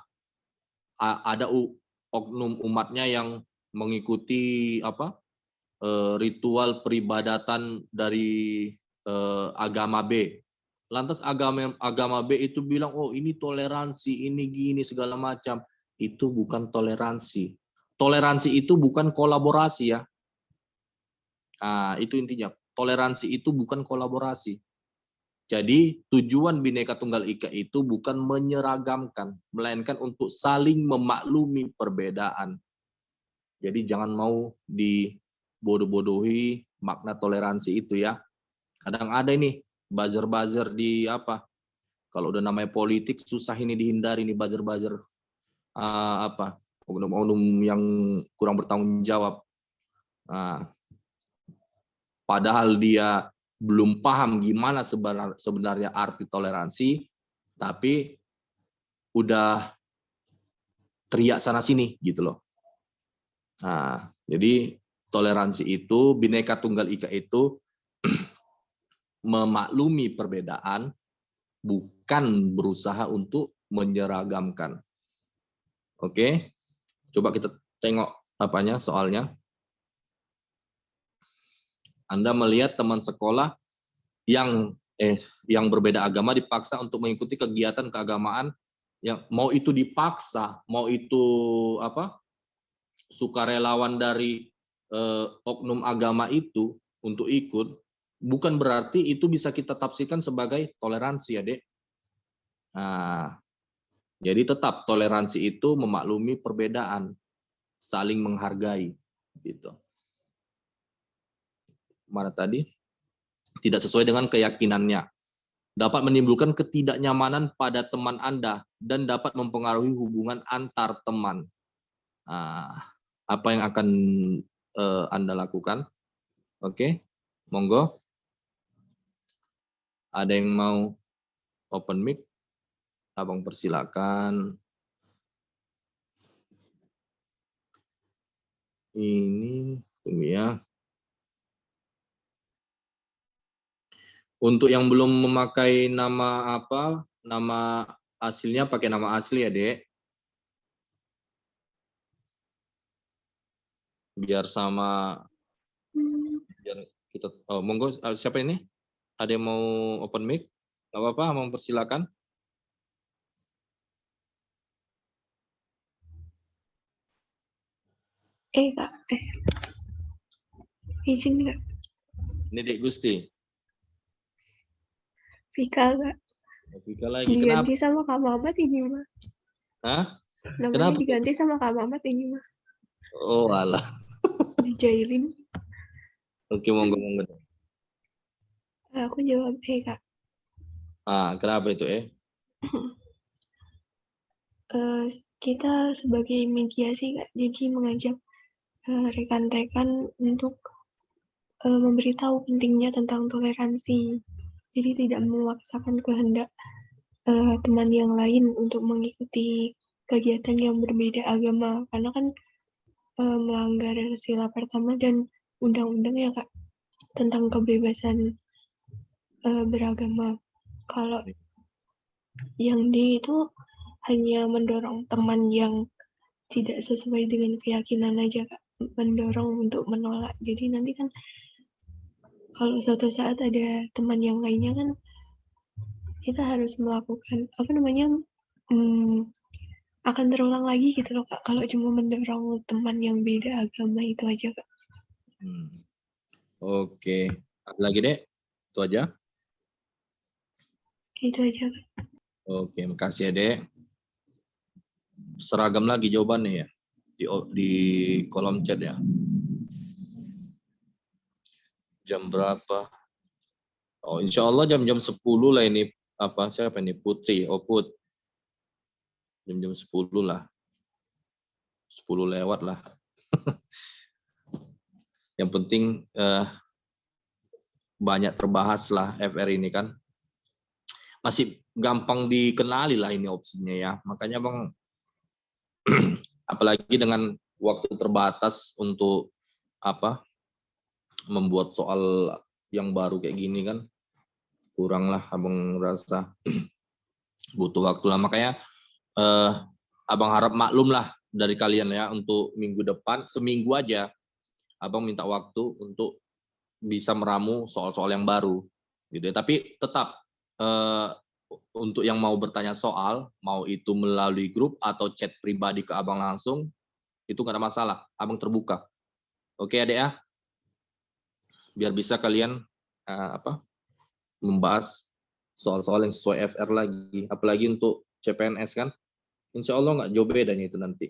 Speaker 1: ada oknum umatnya yang mengikuti ritual peribadatan dari agama B. Lantas agama B itu bilang, oh ini toleransi, ini gini segala macam. Itu bukan toleransi. Toleransi itu bukan kolaborasi ya. Itu intinya. Toleransi itu bukan kolaborasi. Jadi tujuan Bhinneka Tunggal Ika itu bukan menyeragamkan, melainkan untuk saling memaklumi perbedaan. Jadi jangan mau dibodoh-bodohi makna toleransi itu ya. Kadang ada ini buzzer-buzzer di Kalau udah namanya politik susah ini dihindari nih buzzer-buzzer oknum-oknum yang kurang bertanggung jawab. Padahal dia belum paham gimana sebenarnya arti toleransi, tapi udah teriak sana sini gitu loh. Jadi toleransi itu, Bhinneka Tunggal Ika itu memaklumi perbedaan, bukan berusaha untuk menyeragamkan. Oke, coba kita tengok soalnya. Anda melihat teman sekolah yang berbeda agama dipaksa untuk mengikuti kegiatan keagamaan yang mau itu dipaksa, mau itu sukarelawan dari oknum agama itu untuk ikut, bukan berarti itu bisa kita tafsirkan sebagai toleransi ya, Dek. Jadi tetap toleransi itu memaklumi perbedaan, saling menghargai gitu. Mana tadi? Tidak sesuai dengan keyakinannya. Dapat menimbulkan ketidaknyamanan pada teman Anda dan dapat mempengaruhi hubungan antar teman. Apa yang akan Anda lakukan? Oke, monggo. Ada yang mau open mic? Abang persilakan. Ini tunggu ya. Untuk yang belum memakai nama nama aslinya pakai nama asli ya, Dek. Biar kita monggo, siapa ini? Ada yang mau open mic? Enggak apa-apa, mau persilakan.
Speaker 3: Kak. Izin Kak.
Speaker 1: Ini Dek Gusti.
Speaker 3: Vika Kak.
Speaker 1: Vika lagi.
Speaker 3: Diganti
Speaker 1: Kenapa?
Speaker 3: sama Kak Mamat ini mah.
Speaker 1: Hah?
Speaker 3: Namanya
Speaker 1: Kenapa?
Speaker 3: diganti sama Kak Mamat ini mah.
Speaker 1: Oh, alah.
Speaker 3: Dijailin.
Speaker 1: Oke, monggo.
Speaker 3: Aku jawab Kak.
Speaker 1: Kenapa itu
Speaker 3: Kita sebagai media sih Kak, jadi mengajak rekan-rekan untuk memberitahu pentingnya tentang toleransi. Jadi tidak memaksakan kehendak teman yang lain untuk mengikuti kegiatan yang berbeda agama, karena kan melanggar sila pertama dan undang-undang ya Kak tentang kebebasan beragama. Kalau yang di itu hanya mendorong teman yang tidak sesuai dengan keyakinan aja Kak, mendorong untuk menolak. Jadi nanti kan kalau suatu saat ada teman yang lainnya kan kita harus melakukan akan terulang lagi gitu loh Kak, kalau cuma mendorong teman yang beda agama itu aja Kak.
Speaker 1: Oke. Ada lagi Dek? Itu aja?
Speaker 3: Itu aja Kak.
Speaker 1: Oke, makasih ya Dek. Seragam lagi jawabannya ya di kolom chat ya. Jam berapa? Oh, insya Allah jam-jam 10 lah ini. Siapa ini? Putri. Put. Jam-jam 10 lah. 10 lewat lah. Yang penting banyak terbahas lah FR ini kan. Masih gampang dikenali lah ini opsinya ya. Makanya Bang, apalagi dengan waktu terbatas untuk membuat soal yang baru kayak gini kan, kurang lah Abang rasa butuh waktu lah. Makanya Abang harap maklum lah dari kalian ya, untuk minggu depan seminggu aja Abang minta waktu untuk bisa meramu soal-soal yang baru gitu ya. Tapi tetap untuk yang mau bertanya soal, mau itu melalui grup atau chat pribadi ke Abang langsung, itu nggak ada masalah, Abang terbuka. Oke Adek ya, biar bisa kalian membahas soal-soal yang sesuai FR lagi. Apalagi untuk CPNS kan, insya Allah nggak jauh bedanya itu nanti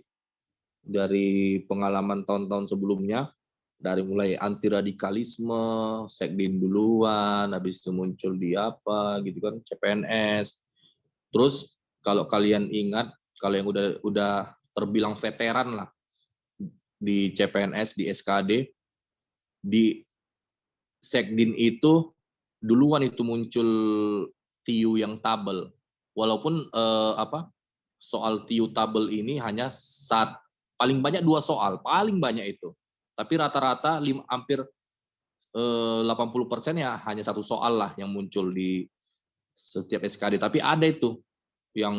Speaker 1: dari pengalaman tahun-tahun sebelumnya. Dari mulai anti radikalisme, sekdin duluan, habis itu muncul di gitu kan, CPNS, Terus kalau kalian ingat, kalau yang udah terbilang veteran lah di CPNS, di SKD, di Sekdin itu duluan itu muncul TIU yang tabel. Walaupun soal TIU tabel ini hanya paling banyak 2 soal, paling banyak itu. Tapi rata-rata hampir 80% ya hanya 1 soal lah yang muncul di setiap SKD. Tapi ada itu yang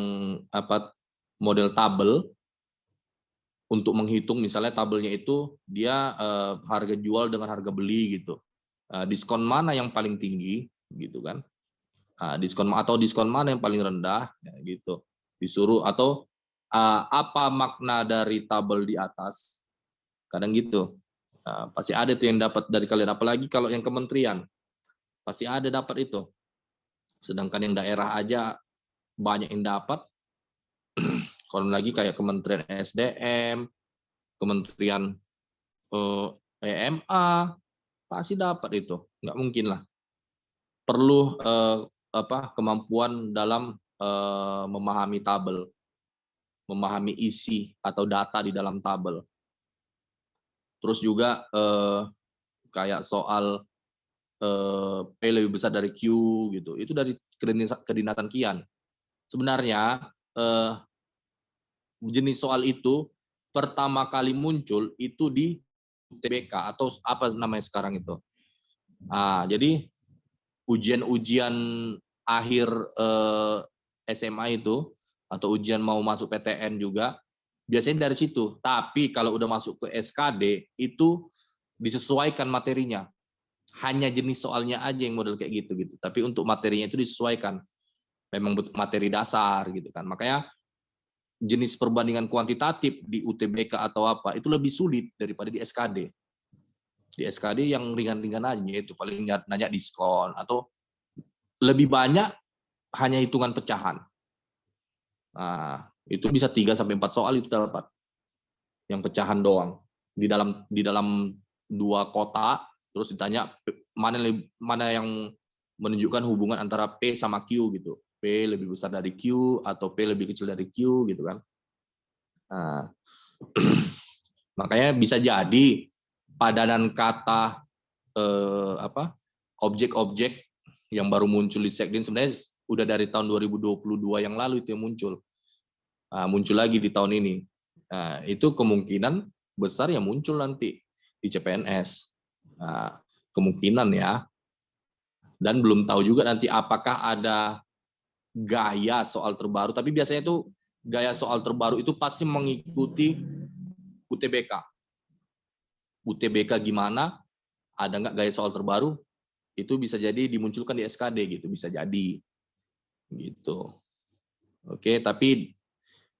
Speaker 1: model tabel untuk menghitung, misalnya tabelnya itu dia harga jual dengan harga beli gitu. Diskon mana yang paling tinggi gitu kan? Diskon mana yang paling rendah ya, gitu. Disuruh atau apa makna dari tabel di atas? Kadang gitu. Pasti ada tuh yang dapat dari kalian, apalagi kalau yang kementerian. Pasti ada dapat itu. Sedangkan yang daerah aja banyak yang dapat. Kalau lagi kayak Kementerian SDM, Kementerian EMA, pasti dapat itu. Nggak mungkin lah. Perlu kemampuan dalam memahami tabel, memahami isi atau data di dalam tabel. Terus juga kayak soal P lebih besar dari Q gitu. Itu dari kedinasan kian. Sebenarnya jenis soal itu pertama kali muncul itu di UTBK atau apa namanya sekarang itu. Jadi ujian-ujian akhir SMA itu atau ujian mau masuk PTN juga biasanya dari situ. Tapi kalau udah masuk ke SKD itu disesuaikan materinya. Hanya jenis soalnya aja yang model kayak gitu. Tapi untuk materinya itu disesuaikan. Memang materi dasar gitu kan. Makanya jenis perbandingan kuantitatif di UTBK atau apa itu lebih sulit daripada di SKD. Di SKD yang ringan-ringan aja itu paling nanya diskon atau lebih banyak hanya hitungan pecahan. Itu bisa 3 sampai 4 soal itu dapat. Yang pecahan doang. Di dalam 2 kotak terus ditanya mana yang menunjukkan hubungan antara P sama Q gitu. P lebih besar dari Q atau P lebih kecil dari Q gitu kan. Makanya bisa jadi padanan kata objek-objek yang baru muncul di Sekdin sebenarnya udah dari tahun 2022 yang lalu itu yang muncul. Muncul lagi di tahun ini. Itu kemungkinan besar yang muncul nanti di CPNS. Kemungkinan ya. Dan belum tahu juga nanti apakah ada gaya soal terbaru. Tapi biasanya itu gaya soal terbaru itu pasti mengikuti UTBK. UTBK gimana? Ada nggak gaya soal terbaru? Itu bisa jadi dimunculkan di SKD gitu, bisa jadi. Gitu. Oke, tapi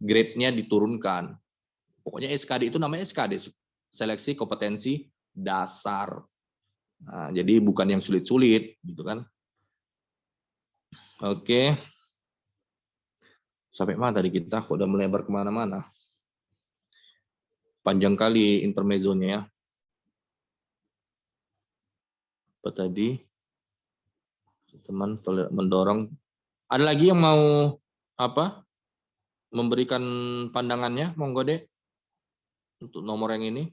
Speaker 1: grade-nya diturunkan. Pokoknya SKD itu namanya SKD, seleksi kompetensi dasar. Jadi bukan yang sulit-sulit gitu kan. Oke. Sampai mana tadi kita? Kok udah melebar kemana-mana. Panjang kali intermezzonya ya. Apa tadi? Teman mendorong. Ada lagi yang mau memberikan pandangannya? Monggo deh. Untuk nomor yang ini.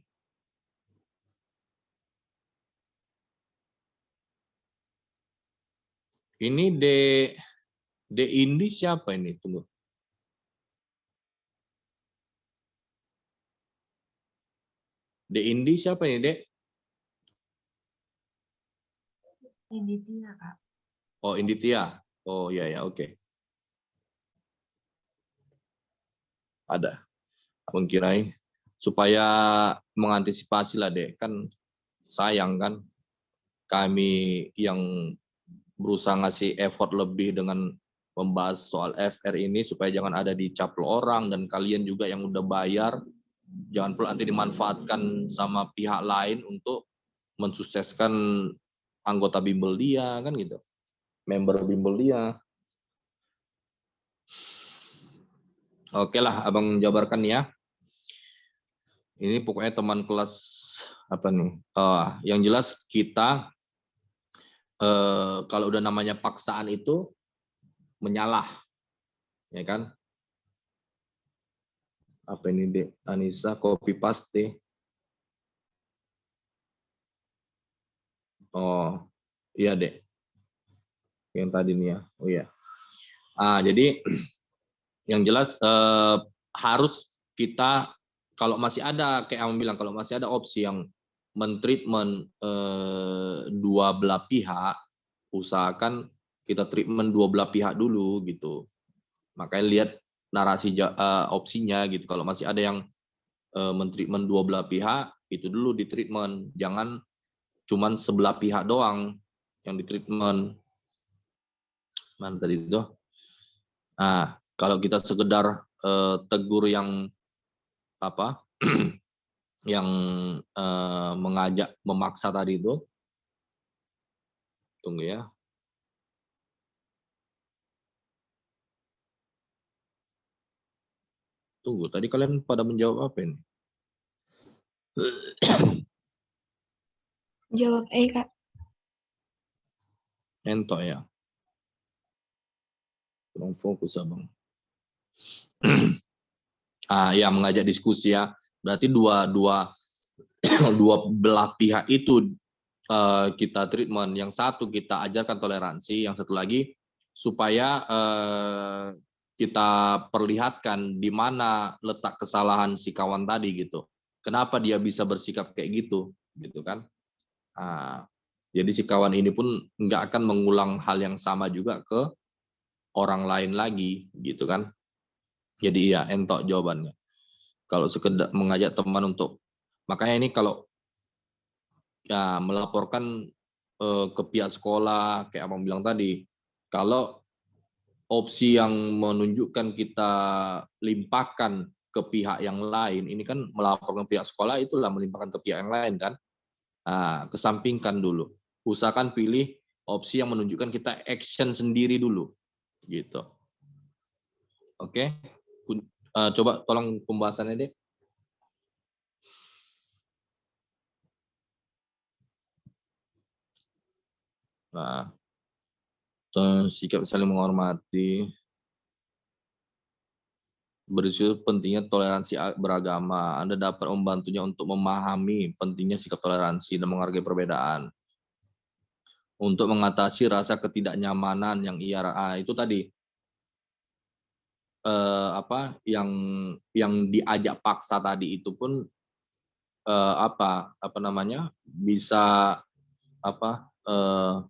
Speaker 1: Ini D Indi siapa ini? Tunggu. D Indi siapa ini, Dek?
Speaker 6: Inditia, Kak.
Speaker 1: Oh, Inditia. Oh, ya, oke. Ada. Mengkirai supaya mengantisipasi lah, Dek. Kan sayang kan kami yang berusaha ngasih effort lebih dengan membahas soal FR ini supaya jangan ada dicaplo orang, dan kalian juga yang udah bayar jangan pula nanti dimanfaatkan sama pihak lain untuk mensukseskan anggota bimbel dia kan gitu, member bimbel dia. Oke lah, abang jabarkan ya. Ini pokoknya teman kelas apa nih? Yang jelas kita kalau udah namanya paksaan itu menyalah. ya kan? Apa ini Dek? Anissa copy paste. Oh, iya Dek. Yang tadi nih ya. Oh iya. Jadi yang jelas harus kita, kalau masih ada kayak yang bilang, kalau masih ada opsi yang mentreatment dua belah pihak, usahakan kita treatment dua belah pihak dulu gitu. Makanya lihat narasi opsinya gitu. Kalau masih ada yang mentreatment dua belah pihak, itu dulu di treatment. Jangan cuman sebelah pihak doang yang di treatment. Mana tadi itu? Kalau kita sekedar tegur yang apa yang mengajak memaksa tadi itu, tunggu ya. Tunggu, tadi kalian pada menjawab apa ini?
Speaker 3: Jawab Kak.
Speaker 1: Entok ya. Kurang fokus abang. Ya, mengajak diskusi ya. Berarti dua belah pihak itu kita treatment. Yang satu kita ajarkan toleransi, yang satu lagi supaya kita perlihatkan di mana letak kesalahan si kawan tadi gitu. Kenapa dia bisa bersikap kayak gitu kan? Jadi si kawan ini pun nggak akan mengulang hal yang sama juga ke orang lain lagi gitu kan? Jadi iya, entok jawabannya. Kalau sekedar mengajak teman untuk, makanya ini kalau ya melaporkan ke pihak sekolah kayak abang bilang tadi, kalau opsi yang menunjukkan kita limpahkan ke pihak yang lain, ini kan melaporkan pihak sekolah, itulah melimpahkan ke pihak yang lain kan. Kesampingkan dulu, usahakan pilih opsi yang menunjukkan kita action sendiri dulu gitu. Oke. Coba tolong pembahasannya deh. Sikap saling menghormati, berisius pentingnya toleransi beragama. Anda dapat membantunya untuk memahami pentingnya sikap toleransi dan menghargai perbedaan. Untuk mengatasi rasa ketidaknyamanan yang itu tadi yang diajak paksa tadi itu pun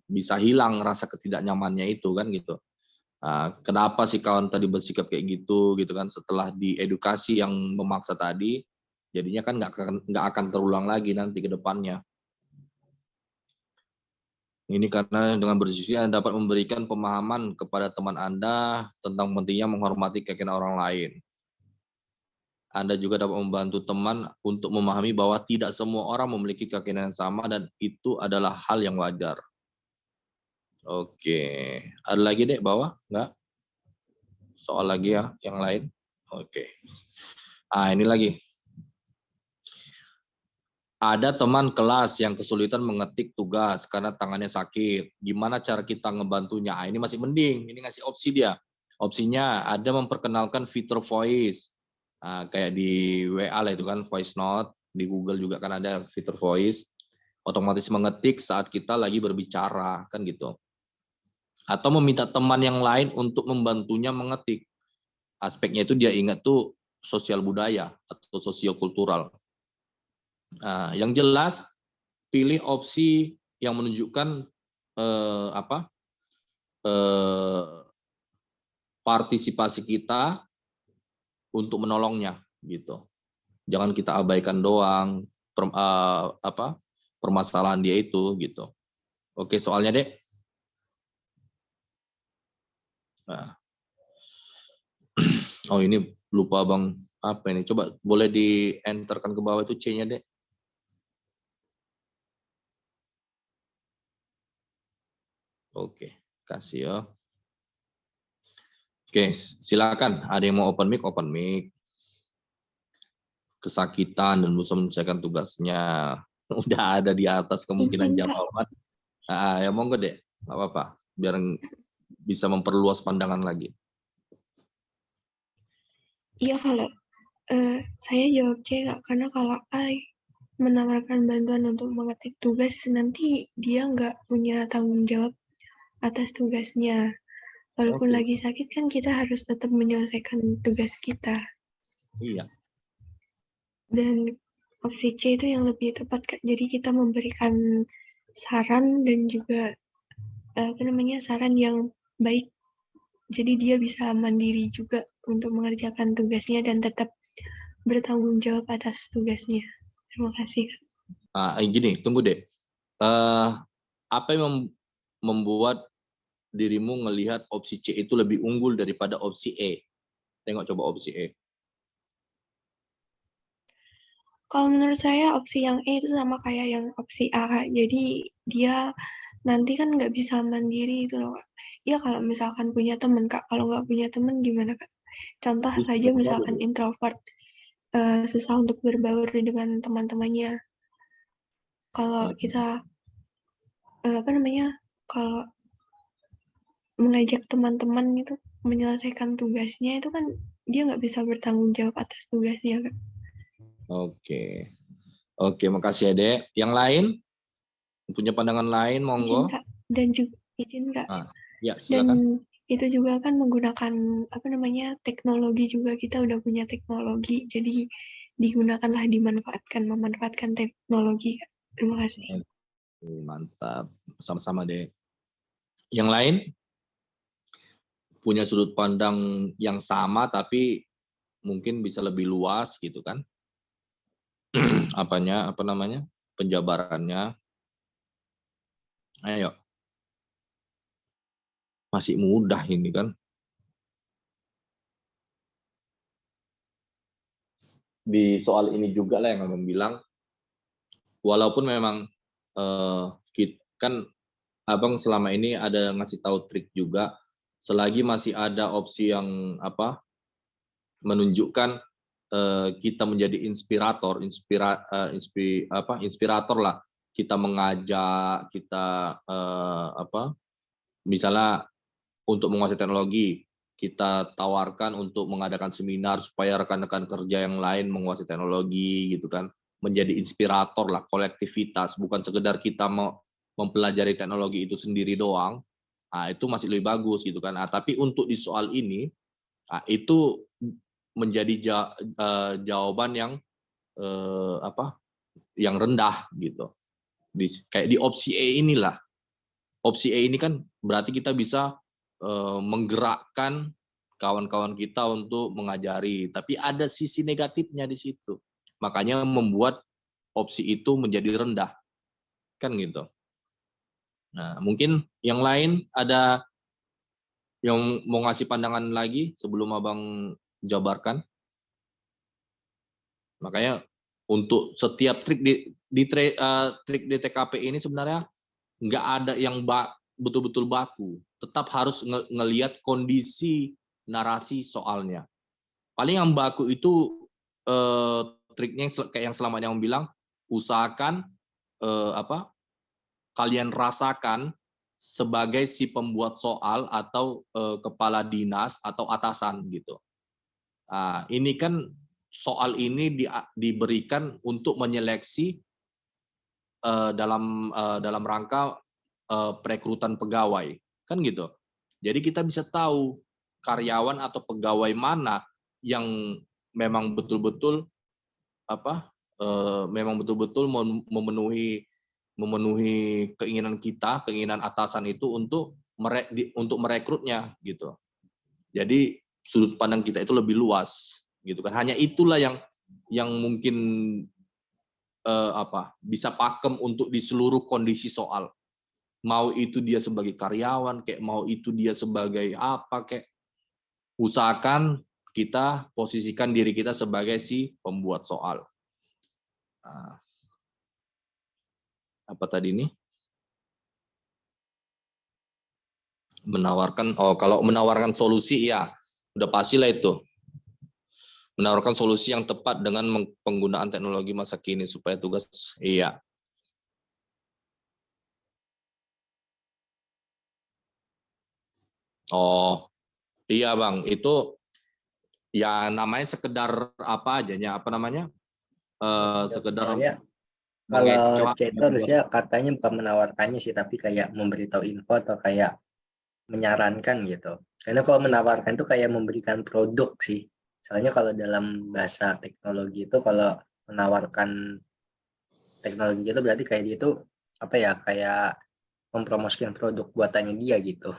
Speaker 1: bisa hilang rasa ketidaknyamannya itu kan gitu. Kenapa si kawan tadi bersikap kayak gitu kan, setelah diedukasi yang memaksa tadi, jadinya kan nggak akan terulang lagi nanti ke depannya. Ini karena dengan berdiskusi Anda dapat memberikan pemahaman kepada teman Anda tentang pentingnya menghormati keyakinan orang lain. Anda juga dapat membantu teman untuk memahami bahwa tidak semua orang memiliki keyakinan yang sama dan itu adalah hal yang wajar. Oke, ada lagi dek bawah? Enggak? Soal lagi ya, yang lain? Oke. Ini lagi. Ada teman kelas yang kesulitan mengetik tugas karena tangannya sakit. Gimana cara kita ngebantunya? Ini masih mending, ini ngasih opsi dia. Opsinya ada memperkenalkan fitur voice. Kayak di WA lah itu kan, voice note. Di Google juga kan ada fitur voice. Otomatis mengetik saat kita lagi berbicara, kan gitu. Atau meminta teman yang lain untuk membantunya mengetik. Aspeknya itu dia ingat tuh sosial budaya atau sosiokultural. Yang jelas pilih opsi yang menunjukkan partisipasi kita untuk menolongnya gitu. Jangan kita abaikan doang permasalahan dia itu gitu. Oke, soalnya dek. Oh ini lupa bang, apa ini? Coba boleh di-enterkan ke bawah itu C-nya dek. Oke, kasih ya. Oke, silakan. Ada yang mau open mic, open mic. Kesakitan dan berusaha menyelesaikan tugasnya. Udah ada di atas kemungkinan jawaban. Ya monggo dek, nggak apa-apa. Biar bisa memperluas pandangan lagi.
Speaker 3: Iya kalau saya jawab C Kak, karena kalau A menawarkan bantuan untuk mengetik tugas nanti dia nggak punya tanggung jawab atas tugasnya. Walaupun
Speaker 1: Oke,
Speaker 3: lagi sakit kan kita harus tetap menyelesaikan tugas kita.
Speaker 1: iya.
Speaker 3: Dan opsi C itu yang lebih tepat Kak. Jadi kita memberikan saran dan juga saran yang baik. Jadi dia bisa mandiri juga untuk mengerjakan tugasnya dan tetap bertanggung jawab atas tugasnya. Terima kasih.
Speaker 1: Gini, tunggu deh. Apa yang membuat dirimu ngelihat opsi C itu lebih unggul daripada opsi E? Tengok coba opsi E.
Speaker 3: Kalau menurut saya opsi yang E itu sama kayak yang opsi A Kak. Jadi dia nanti kan nggak bisa mandiri itu loh Kak. Ya kalau misalkan punya teman Kak, kalau nggak punya teman gimana Kak? Contoh saja misalkan introvert, susah untuk berbaur dengan teman-temannya. Kalau kita kalau mengajak teman-teman itu menyelesaikan tugasnya itu kan dia nggak bisa bertanggung jawab atas tugasnya Kak.
Speaker 1: Oke. Oke, makasih ya, Dek. Yang lain? Punya pandangan lain,
Speaker 3: Izin
Speaker 1: monggo.
Speaker 3: Kak, dan juga izin Kak.
Speaker 1: Ya,
Speaker 3: Dan
Speaker 1: silakan.
Speaker 3: itu juga kan menggunakan teknologi juga, kita udah punya teknologi, jadi digunakanlah, memanfaatkan teknologi Kak. Terima kasih.
Speaker 1: Mantap. Sama-sama, Dek. Yang lain? Punya sudut pandang yang sama tapi mungkin bisa lebih luas gitu kan? Penjabarannya. Ayo. Masih mudah ini kan. Di soal ini juga lah yang Abang bilang, walaupun memang kan Abang selama ini ada ngasih tahu trik juga, selagi masih ada opsi yang menunjukkan kita menjadi inspirator lah. Kita mengajak, kita misalnya untuk menguasai teknologi, kita tawarkan untuk mengadakan seminar supaya rekan-rekan kerja yang lain menguasai teknologi gitu kan, menjadi inspirator lah, kolektivitas, bukan sekedar kita mau mempelajari teknologi itu sendiri doang. Itu masih lebih bagus gitu kan. Tapi untuk di soal ini itu menjadi jawaban yang rendah gitu. Kayak di opsi E inilah. Opsi E ini kan berarti kita bisa menggerakkan kawan-kawan kita untuk mengajari, tapi ada sisi negatifnya di situ. Makanya membuat opsi itu menjadi rendah. Kan gitu. Nah, mungkin yang lain ada yang mau ngasih pandangan lagi sebelum Abang jabarkan? Makanya untuk setiap trik trik di TKP ini sebenarnya nggak ada yang betul-betul baku. Tetap harus ngelihat kondisi narasi soalnya. Paling yang baku itu triknya kayak yang selama yang bilang, usahakan kalian rasakan sebagai si pembuat soal atau kepala dinas atau atasan gitu. Ini kan soal ini diberikan untuk menyeleksi dalam rangka perekrutan pegawai, kan gitu. Jadi kita bisa tahu karyawan atau pegawai mana yang memang betul-betul memenuhi keinginan kita, keinginan atasan itu untuk merekrutnya gitu. Jadi sudut pandang kita itu lebih luas gitu kan. Hanya itulah yang mungkin bisa pakem untuk di seluruh kondisi soal. Mau itu dia sebagai karyawan, kayak mau itu dia sebagai apa, kayak usahakan kita posisikan diri kita sebagai si pembuat soal. Apa tadi ini? Kalau menawarkan solusi ya, udah pastilah itu. Menawarkan solusi yang tepat dengan penggunaan teknologi masa kini supaya tugas, iya. Oh, iya Bang, itu Ya namanya sekedar apa adanya, apa namanya? Sekedar
Speaker 7: Soalnya
Speaker 1: mengecoh.
Speaker 7: kalau C itu harusnya katanya bukan menawarkannya sih, tapi kayak memberitahu info atau kayak menyarankan gitu. Karena kalau menawarkan itu kayak memberikan produk sih. Soalnya kalau dalam bahasa teknologi itu kalau menawarkan teknologi itu berarti kayak dia itu apa ya, kayak mempromosikan produk buatannya dia gitu.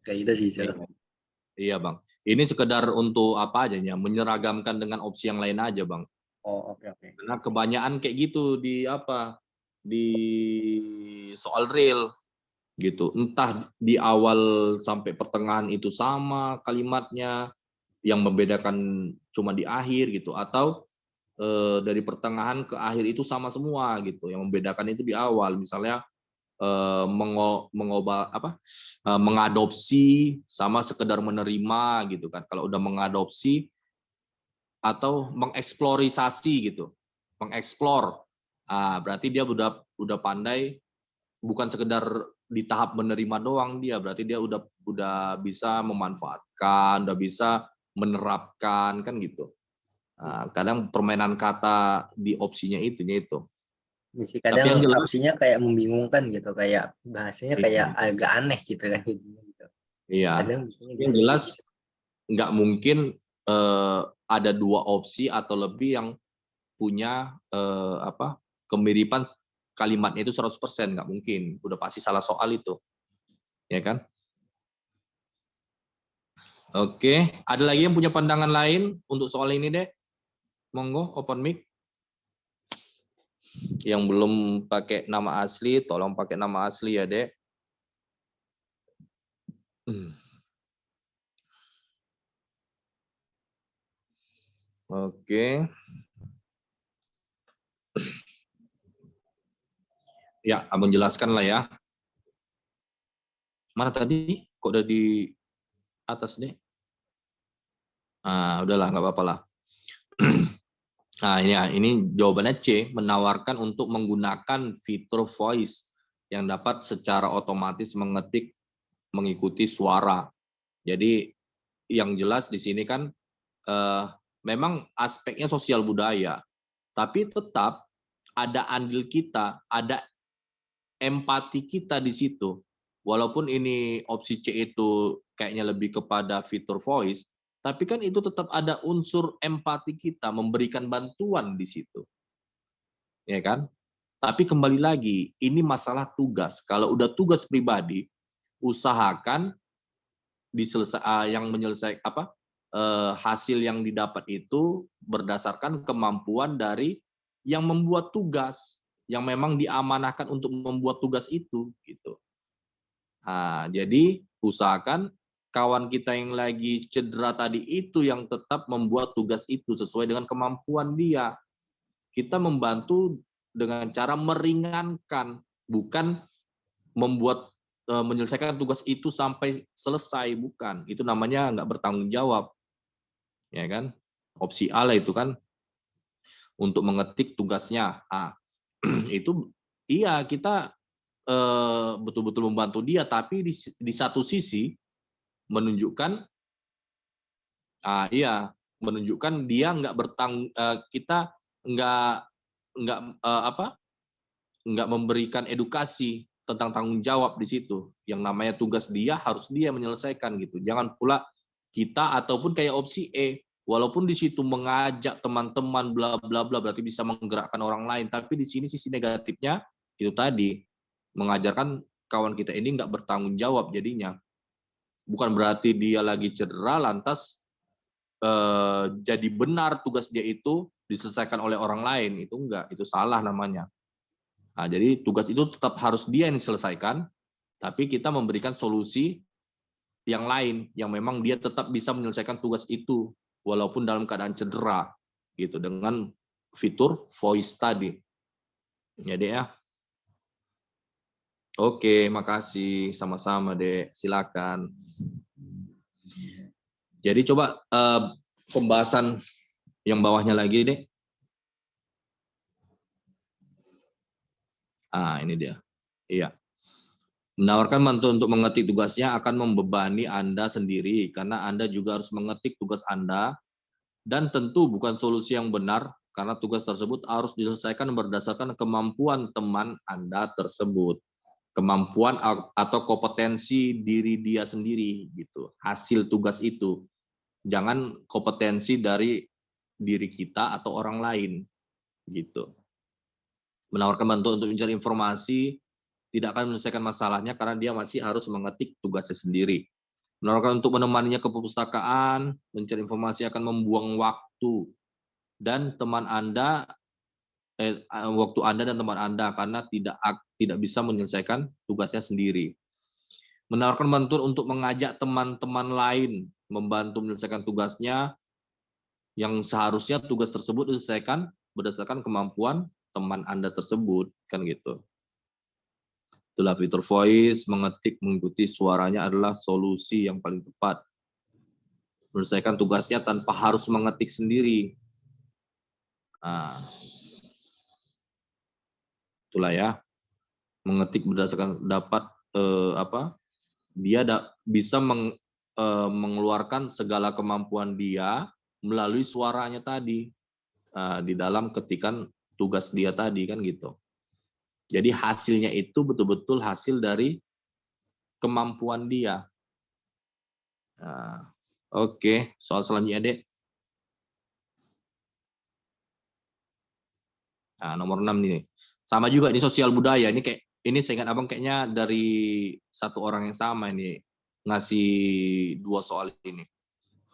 Speaker 7: Kayak gitu sih, Cel.
Speaker 1: Iya Bang. Ini sekedar untuk apa adanya, menyeragamkan dengan opsi yang lain aja Bang.
Speaker 7: Oh, oke.
Speaker 1: Karena kebanyakan kayak gitu di apa, di soal real gitu. Entah di awal sampai pertengahan itu sama kalimatnya, yang membedakan cuma di akhir gitu, atau dari pertengahan ke akhir itu sama semua gitu. Yang membedakan itu di awal, misalnya mengadopsi sama sekedar menerima gitu kan. Kalau udah mengadopsi atau mengeksplorasi gitu, mengeksplor, berarti dia udah pandai, bukan sekedar di tahap menerima doang dia, berarti dia udah bisa memanfaatkan, udah bisa menerapkan kan gitu. Kadang permainan kata di opsinya itu.
Speaker 7: Mesti
Speaker 1: Tapi yang
Speaker 7: kadang
Speaker 1: jelas,
Speaker 7: opsinya kayak membingungkan gitu, kayak bahasanya kayak agak aneh gitu kan.
Speaker 1: iya,
Speaker 7: Kadang biasanya
Speaker 1: yang
Speaker 7: gitu sih.
Speaker 1: jelas nggak mungkin ada 2 opsi atau lebih yang punya kemiripan kalimatnya itu 100%, nggak mungkin. Udah pasti salah soal itu. Ya kan? Oke, ada lagi yang punya pandangan lain untuk soal ini, Dek? Monggo, open mic. Yang belum pakai nama asli, tolong pakai nama asli ya, Dek. Oke. Ya, abang jelaskan lah ya. Mana tadi? Kok udah di atas, Dek? Udahlah, nggak apa-apa lah. Nah, ini jawabannya C, menawarkan untuk menggunakan fitur voice yang dapat secara otomatis mengikuti suara. Jadi yang jelas di sini kan memang aspeknya sosial budaya, tapi tetap ada andil kita, ada empati kita di situ. Walaupun ini opsi C itu kayaknya lebih kepada fitur voice, tapi kan itu tetap ada unsur empati kita, memberikan bantuan di situ. Ya kan? Tapi kembali lagi, ini masalah tugas. Kalau udah tugas pribadi, usahakan yang menyelesaikan hasil yang didapat itu berdasarkan kemampuan dari yang membuat tugas, yang memang diamanahkan untuk membuat tugas itu gitu. Jadi usahakan kawan kita yang lagi cedera tadi itu yang tetap membuat tugas itu sesuai dengan kemampuan dia. Kita membantu dengan cara meringankan, bukan menyelesaikan tugas itu sampai selesai, bukan. Itu namanya nggak bertanggung jawab. Ya kan? Opsi A lah itu kan, untuk mengetik tugasnya. Itu iya, kita betul-betul membantu dia, tapi di satu sisi menunjukkan dia nggak kita nggak memberikan edukasi tentang tanggung jawab di situ. Yang namanya tugas dia harus dia menyelesaikan gitu. Jangan pula kita ataupun kayak opsi E, walaupun di situ mengajak teman-teman bla bla bla berarti bisa menggerakkan orang lain, tapi di sini sisi negatifnya itu tadi, mengajarkan kawan kita ini nggak bertanggung jawab jadinya. Bukan berarti dia lagi cedera lantas jadi benar tugas dia itu diselesaikan oleh orang lain, itu enggak, itu salah namanya. Jadi tugas itu tetap harus dia yang diselesaikan, tapi kita memberikan solusi yang lain yang memang dia tetap bisa menyelesaikan tugas itu walaupun dalam keadaan cedera gitu, dengan fitur voice tadi. Ya, Dek ya. Oke, makasih. Sama-sama, Dek. Silakan. Jadi coba pembahasan yang bawahnya lagi, Dek. Ini dia. Iya. Menawarkan bantuan untuk mengetik tugasnya akan membebani Anda sendiri karena Anda juga harus mengetik tugas Anda dan tentu bukan solusi yang benar karena tugas tersebut harus diselesaikan berdasarkan kemampuan teman Anda tersebut. Kemampuan atau kompetensi diri dia sendiri gitu. Hasil tugas itu. Jangan kompetensi dari diri kita atau orang lain gitu. Menawarkan bantuan untuk mencari informasi tidak akan menyelesaikan masalahnya karena dia masih harus mengetik tugasnya sendiri. Menawarkan untuk menemaninya ke perpustakaan, mencari informasi akan membuang waktu dan teman Anda, waktu Anda dan teman Anda karena tidak bisa menyelesaikan tugasnya sendiri. Menawarkan bantuan untuk mengajak teman-teman lain membantu menyelesaikan tugasnya yang seharusnya tugas tersebut diselesaikan berdasarkan kemampuan teman Anda tersebut, kan gitu. Itulah fitur voice, mengetik, mengikuti suaranya adalah solusi yang paling tepat. Menyelesaikan tugasnya tanpa harus mengetik sendiri. Nah, itulah ya. Mengetik berdasarkan dapat dia bisa mengeluarkan segala kemampuan dia melalui suaranya tadi di dalam ketikan tugas dia tadi kan gitu. Jadi hasilnya itu betul-betul hasil dari kemampuan dia. Nah, oke, soal selanjutnya, Dek. Nah, nomor 6 nih. Sama juga ini sosial budaya. Ini saya ingat Abang kayaknya dari satu orang yang sama ini ngasih 2 soal ini.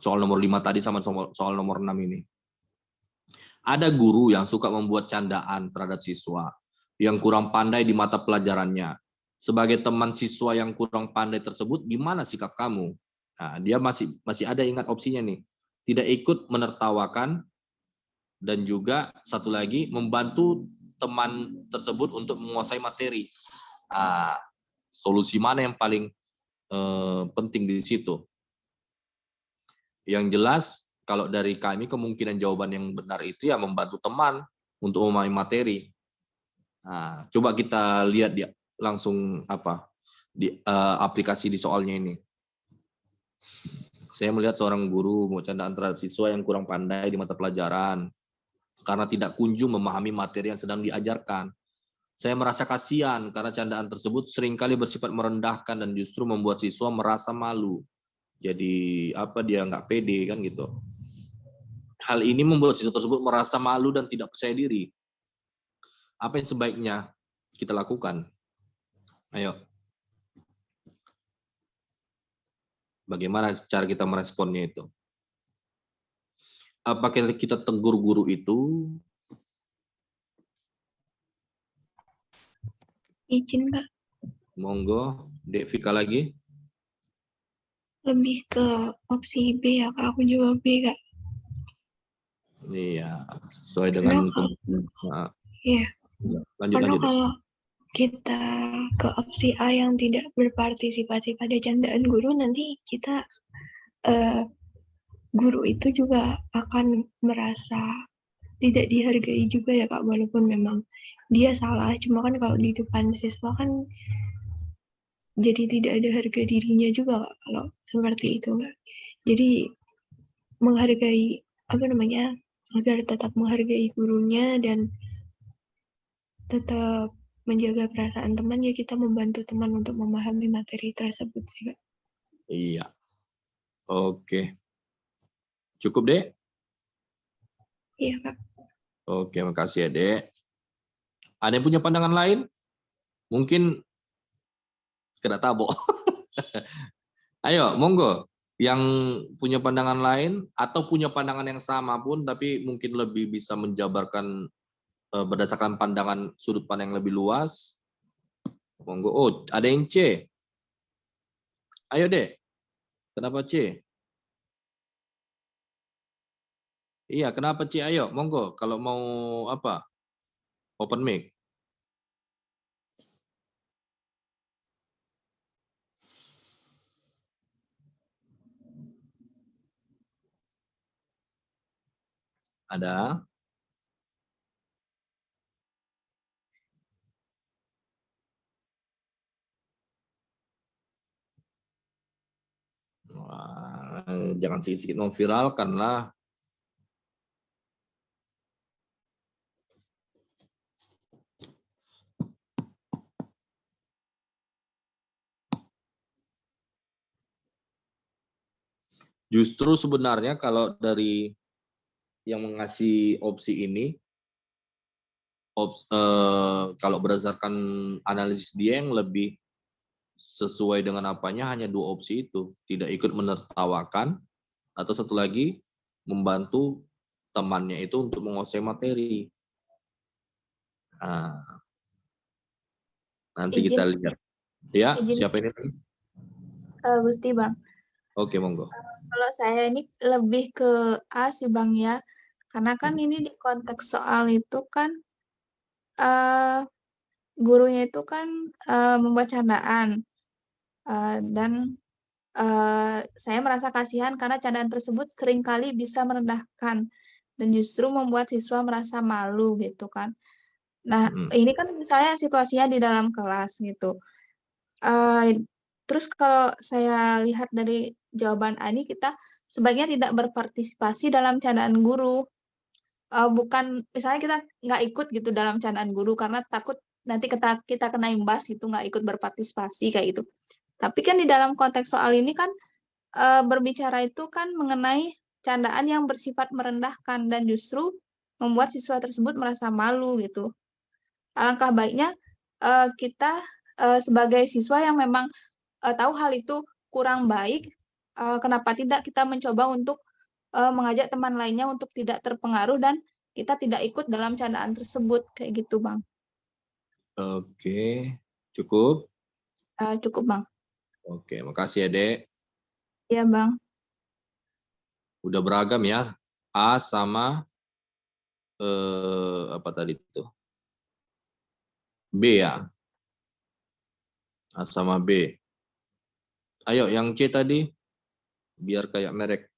Speaker 1: Soal nomor 5 tadi sama soal nomor 6 ini. Ada guru yang suka membuat candaan terhadap siswa yang kurang pandai di mata pelajarannya. Sebagai teman siswa yang kurang pandai tersebut, gimana sikap kamu? Nah, dia masih ada ingat opsinya nih. Tidak ikut menertawakan dan juga satu lagi membantu teman tersebut untuk menguasai materi. Nah, solusi mana yang paling penting di situ? Yang jelas kalau dari kami kemungkinan jawaban yang benar itu ya membantu teman untuk memahami materi. Nah, coba kita lihat dia langsung di aplikasi di soalnya ini. Saya melihat seorang guru mau candaan terhadap siswa yang kurang pandai di mata pelajaran karena tidak kunjung memahami materi yang sedang diajarkan. Saya merasa kasihan karena candaan tersebut seringkali bersifat merendahkan dan justru membuat siswa merasa malu. Jadi dia nggak pede kan gitu. Hal ini membuat siswa tersebut merasa malu dan tidak percaya diri. Apa yang sebaiknya kita lakukan? Ayo. Bagaimana cara kita meresponnya itu? Apakah kita tegur guru itu?
Speaker 3: Izin, Kak.
Speaker 1: Monggo, Dek Vika lagi.
Speaker 3: Lebih ke opsi B ya, Kak. Aku jawab B, Kak.
Speaker 1: Iya, sesuai dengan
Speaker 3: Iya.
Speaker 1: lanjut.
Speaker 3: Kalau kita ke opsi A yang tidak berpartisipasi pada candaan guru, nanti kita guru itu juga akan merasa tidak dihargai juga ya Kak, walaupun memang dia salah, cuma kan kalau di depan siswa kan jadi tidak ada harga dirinya juga Kak, kalau seperti itu Kak. Jadi menghargai agar tetap menghargai gurunya dan tetap menjaga perasaan teman, ya kita membantu teman untuk memahami materi tersebut sih Kak.
Speaker 1: Iya. Oke. Cukup, Dek?
Speaker 3: Iya Kak.
Speaker 1: Oke, makasih ya, Dek. Ada yang punya pandangan lain? Mungkin kena tabok. Ayo, monggo. Yang punya pandangan lain atau punya pandangan yang sama pun tapi mungkin lebih bisa menjabarkan berdasarkan pandangan sudut pandang yang lebih luas. Monggo. Oh, ada yang C. Ayo, Dek. Kenapa C? Iya, kenapa C? Ayo, monggo. Kalau mau open mic. Ada? Jangan sedikit-sedikit memviralkanlah. Justru sebenarnya kalau dari yang mengasih opsi ini, kalau berdasarkan analisis dia yang lebih sesuai dengan apanya hanya 2 opsi itu, tidak ikut menertawakan, atau satu lagi membantu temannya itu untuk menguasai materi. Nah, nanti kita
Speaker 5: Izin,
Speaker 1: lihat. Ya,
Speaker 5: izin
Speaker 1: siapa ini?
Speaker 5: Gusti Bang.
Speaker 1: Oke, monggo.
Speaker 5: Kalau saya ini lebih ke A sih Bang ya, karena kan ini di konteks soal itu kan gurunya itu kan membuat candaan dan saya merasa kasihan karena candaan tersebut seringkali bisa merendahkan dan justru membuat siswa merasa malu gitu kan. Nah, ini kan misalnya situasinya di dalam kelas gitu. Terus kalau saya lihat dari jawaban Ani, kita sebaiknya tidak berpartisipasi dalam candaan guru. Bukan misalnya kita nggak ikut gitu dalam candaan guru karena takut nanti kita kena imbas gitu, nggak ikut berpartisipasi kayak gitu. Tapi kan di dalam konteks soal ini kan berbicara itu kan mengenai candaan yang bersifat merendahkan dan justru membuat siswa tersebut merasa malu gitu. Alangkah baiknya kita sebagai siswa yang memang tahu hal itu kurang baik, kenapa tidak kita mencoba untuk mengajak teman lainnya untuk tidak terpengaruh dan kita tidak ikut dalam candaan tersebut, kayak gitu Bang.
Speaker 1: Oke, cukup.
Speaker 5: Cukup Bang.
Speaker 1: Oke, makasih ya, Dek.
Speaker 5: Iya Bang.
Speaker 1: Udah beragam ya. A sama apa tadi itu? B ya. A sama B. Ayo, yang C tadi biar kayak merek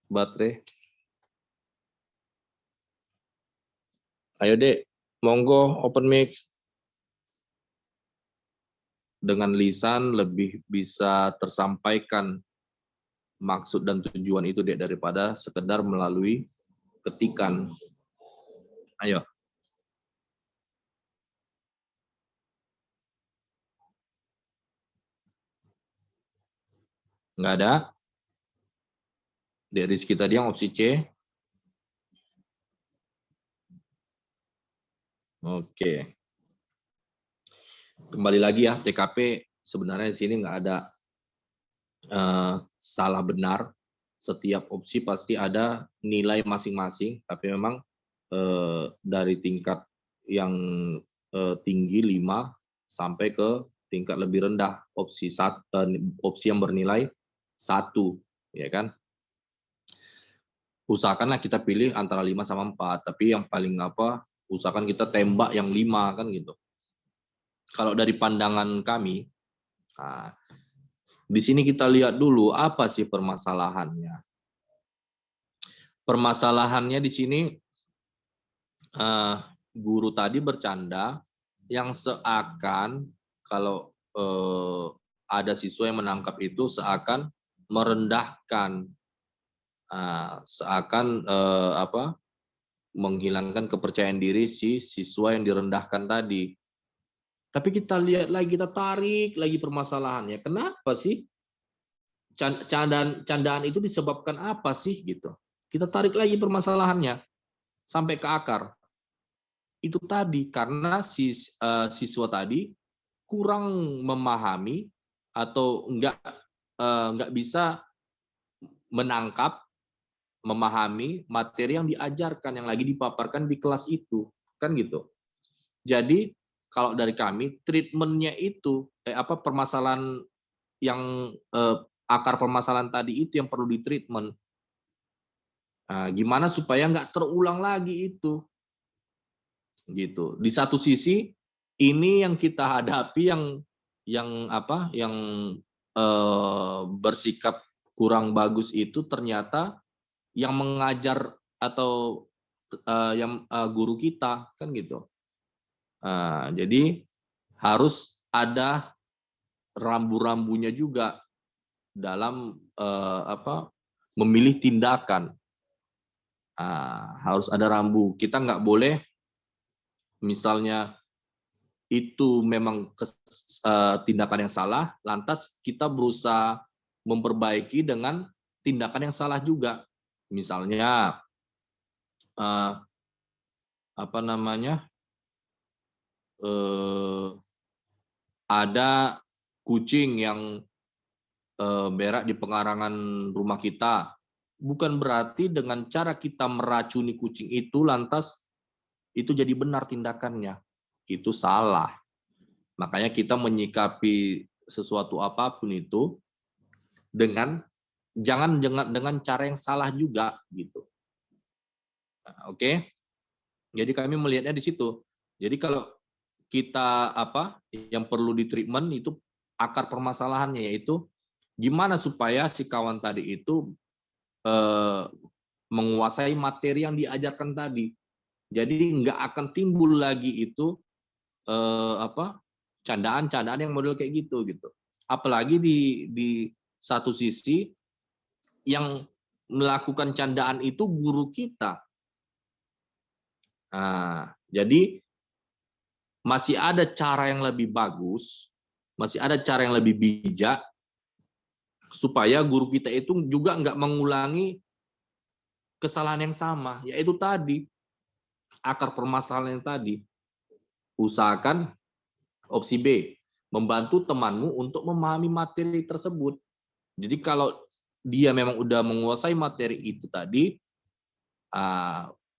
Speaker 1: baterai. Ayo, Dek. Monggo open mic. Dengan lisan lebih bisa tersampaikan maksud dan tujuan itu, Dek, daripada sekedar melalui ketikan. Ayo. Nggak ada? Dek Rizky tadi yang opsi C. Oke. Kembali lagi ya, TKP sebenarnya di sini nggak ada salah benar. Setiap opsi pasti ada nilai masing-masing, tapi memang dari tingkat yang tinggi 5 sampai ke tingkat lebih rendah opsi yang bernilai 1, ya kan? Usahakanlah kita pilih antara 5 sama 4, tapi yang paling usahakan kita tembak yang 5 kan gitu. Kalau dari pandangan kami, nah, di sini kita lihat dulu apa sih permasalahannya. Permasalahannya di sini guru tadi bercanda yang seakan kalau ada siswa yang menangkap itu seakan merendahkan, seakan menghilangkan kepercayaan diri si siswa yang direndahkan tadi. Tapi kita lihat lagi, kita tarik lagi permasalahannya. Kenapa sih candaan itu disebabkan apa sih gitu? Kita tarik lagi permasalahannya sampai ke akar. Itu tadi karena siswa tadi kurang memahami atau enggak bisa menangkap, memahami materi yang diajarkan, yang lagi dipaparkan di kelas itu, kan gitu. Jadi kalau dari kami treatmentnya itu permasalahan yang akar permasalahan tadi itu yang perlu ditreatment. Gimana supaya nggak terulang lagi itu, gitu. Di satu sisi ini yang kita hadapi yang bersikap kurang bagus itu ternyata yang mengajar atau yang guru kita kan gitu. Jadi harus ada rambu-rambunya juga dalam memilih tindakan. Harus ada rambu. Kita nggak boleh misalnya itu memang tindakan yang salah, lantas kita berusaha memperbaiki dengan tindakan yang salah juga. Misalnya ada kucing yang berak di pengarangan rumah kita. Bukan berarti dengan cara kita meracuni kucing itu lantas itu jadi benar tindakannya. Itu salah. Makanya kita menyikapi sesuatu apapun itu jangan dengan cara yang salah juga gitu. Oke. Jadi kami melihatnya di situ. Jadi kalau kita yang perlu di treatment itu akar permasalahannya, yaitu gimana supaya si kawan tadi itu menguasai materi yang diajarkan tadi. Jadi nggak akan timbul lagi itu candaan-candaan yang model kayak gitu. Apalagi di satu sisi yang melakukan candaan itu guru kita. Jadi masih ada cara yang lebih bagus, masih ada cara yang lebih bijak supaya guru kita itu juga nggak mengulangi kesalahan yang sama, yaitu tadi akar permasalahan yang tadi. Usahakan opsi B, membantu temanmu untuk memahami materi tersebut. Jadi kalau dia memang udah menguasai materi itu tadi,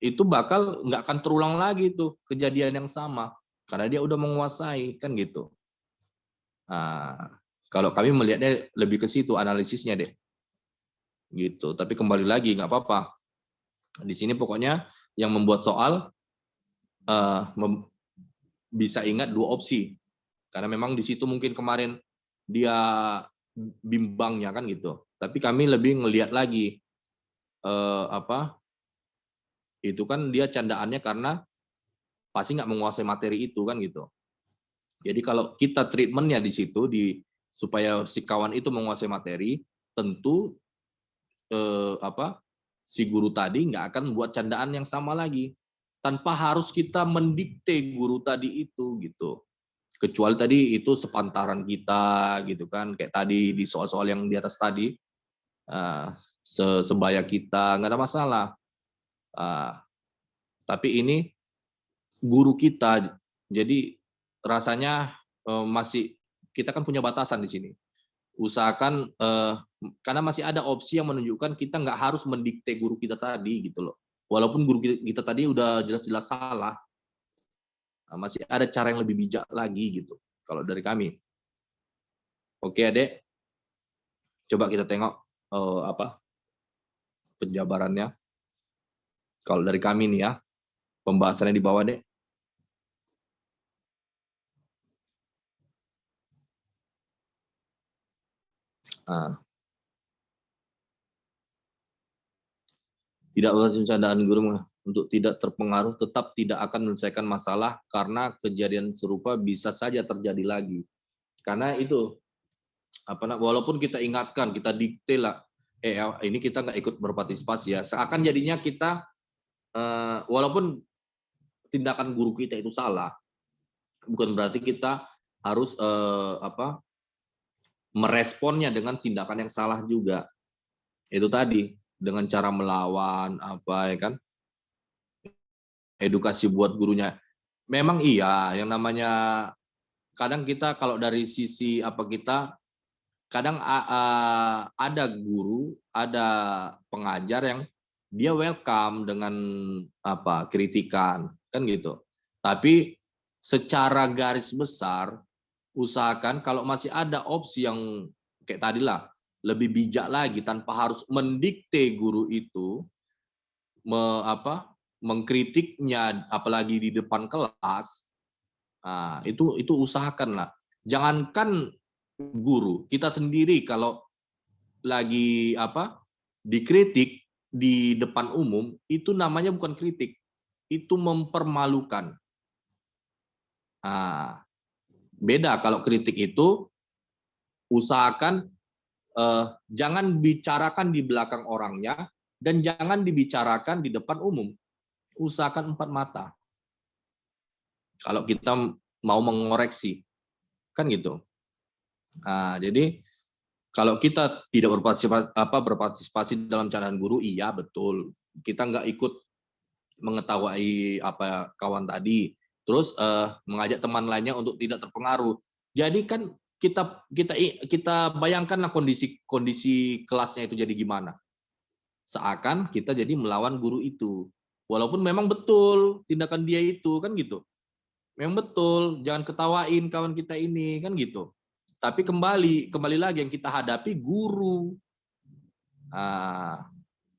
Speaker 1: itu bakal nggak akan terulang lagi tuh kejadian yang sama karena dia udah menguasai, kan gitu. Kalau kami melihatnya lebih ke situ analisisnya deh, gitu. Tapi kembali lagi nggak apa-apa. Di sini pokoknya yang membuat soal bisa ingat dua opsi, karena memang di situ mungkin kemarin dia bimbangnya kan gitu. Tapi kami lebih ngelihat lagi itu kan dia candaannya karena pasti nggak menguasai materi itu kan gitu. Jadi kalau kita treatmentnya di situ supaya si kawan itu menguasai materi, tentu si guru tadi nggak akan buat candaan yang sama lagi, tanpa harus kita mendikte guru tadi itu gitu. Kecuali tadi itu sepantaran kita gitu kan, kayak tadi di soal-soal yang di atas tadi, sebaya kita nggak ada masalah. Tapi ini guru kita, jadi rasanya masih kita kan punya batasan di sini. Usahakan karena masih ada opsi yang menunjukkan kita nggak harus mendikte guru kita tadi gitu loh. Walaupun guru kita tadi udah jelas-jelas salah, masih ada cara yang lebih bijak lagi gitu kalau dari kami. Oke Adek, coba kita tengok penjabarannya. Kalau dari kami nih ya, pembahasannya di bawah Dek. Tidak berhasil candaan guru untuk tidak terpengaruh, tetap tidak akan menyelesaikan masalah karena kejadian serupa bisa saja terjadi lagi. Karena itu walaupun kita ingatkan, kita dikte lah, ini kita nggak ikut berpartisipasi ya, seakan jadinya kita walaupun tindakan guru kita itu salah, bukan berarti kita harus meresponnya dengan tindakan yang salah juga. Itu tadi dengan cara melawan ya kan, edukasi buat gurunya. Memang iya, yang namanya kadang kita kalau dari sisi kita kadang ada guru, ada pengajar yang dia welcome dengan kritikan kan gitu. Tapi secara garis besar usahakan kalau masih ada opsi yang kayak tadi lah, lebih bijak lagi tanpa harus mendikte guru itu mengkritiknya, apalagi di depan kelas. Itu usahakanlah. Jangankan guru, kita sendiri kalau lagi dikritik di depan umum, itu namanya bukan kritik, itu mempermalukan. Beda kalau kritik itu usahakan jangan bicarakan di belakang orangnya dan jangan dibicarakan di depan umum. Usahakan 4 mata. Kalau kita mau mengoreksi, kan gitu. Nah, jadi kalau kita tidak berpartisipasi dalam candaan guru, iya betul. Kita nggak ikut mengetahui apa kawan tadi, terus mengajak teman lainnya untuk tidak terpengaruh. Jadi kan kita bayangkanlah kondisi kelasnya itu jadi gimana. Seakan kita jadi melawan guru itu. Walaupun memang betul tindakan dia itu, kan gitu. Memang betul, jangan ketawain kawan kita ini, kan gitu. Tapi kembali lagi yang kita hadapi guru.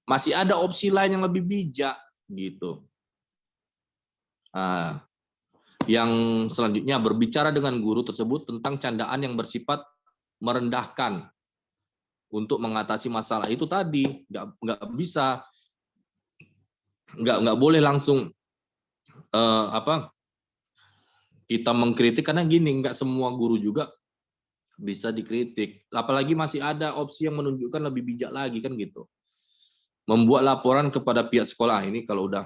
Speaker 1: Masih ada opsi lain yang lebih bijak gitu. Yang selanjutnya, berbicara dengan guru tersebut tentang candaan yang bersifat merendahkan untuk mengatasi masalah itu tadi. Nggak bisa, nggak boleh langsung kita mengkritik, karena gini, nggak semua guru juga bisa dikritik. Apalagi masih ada opsi yang menunjukkan lebih bijak lagi, kan gitu. Membuat laporan kepada pihak sekolah. Ini kalau udah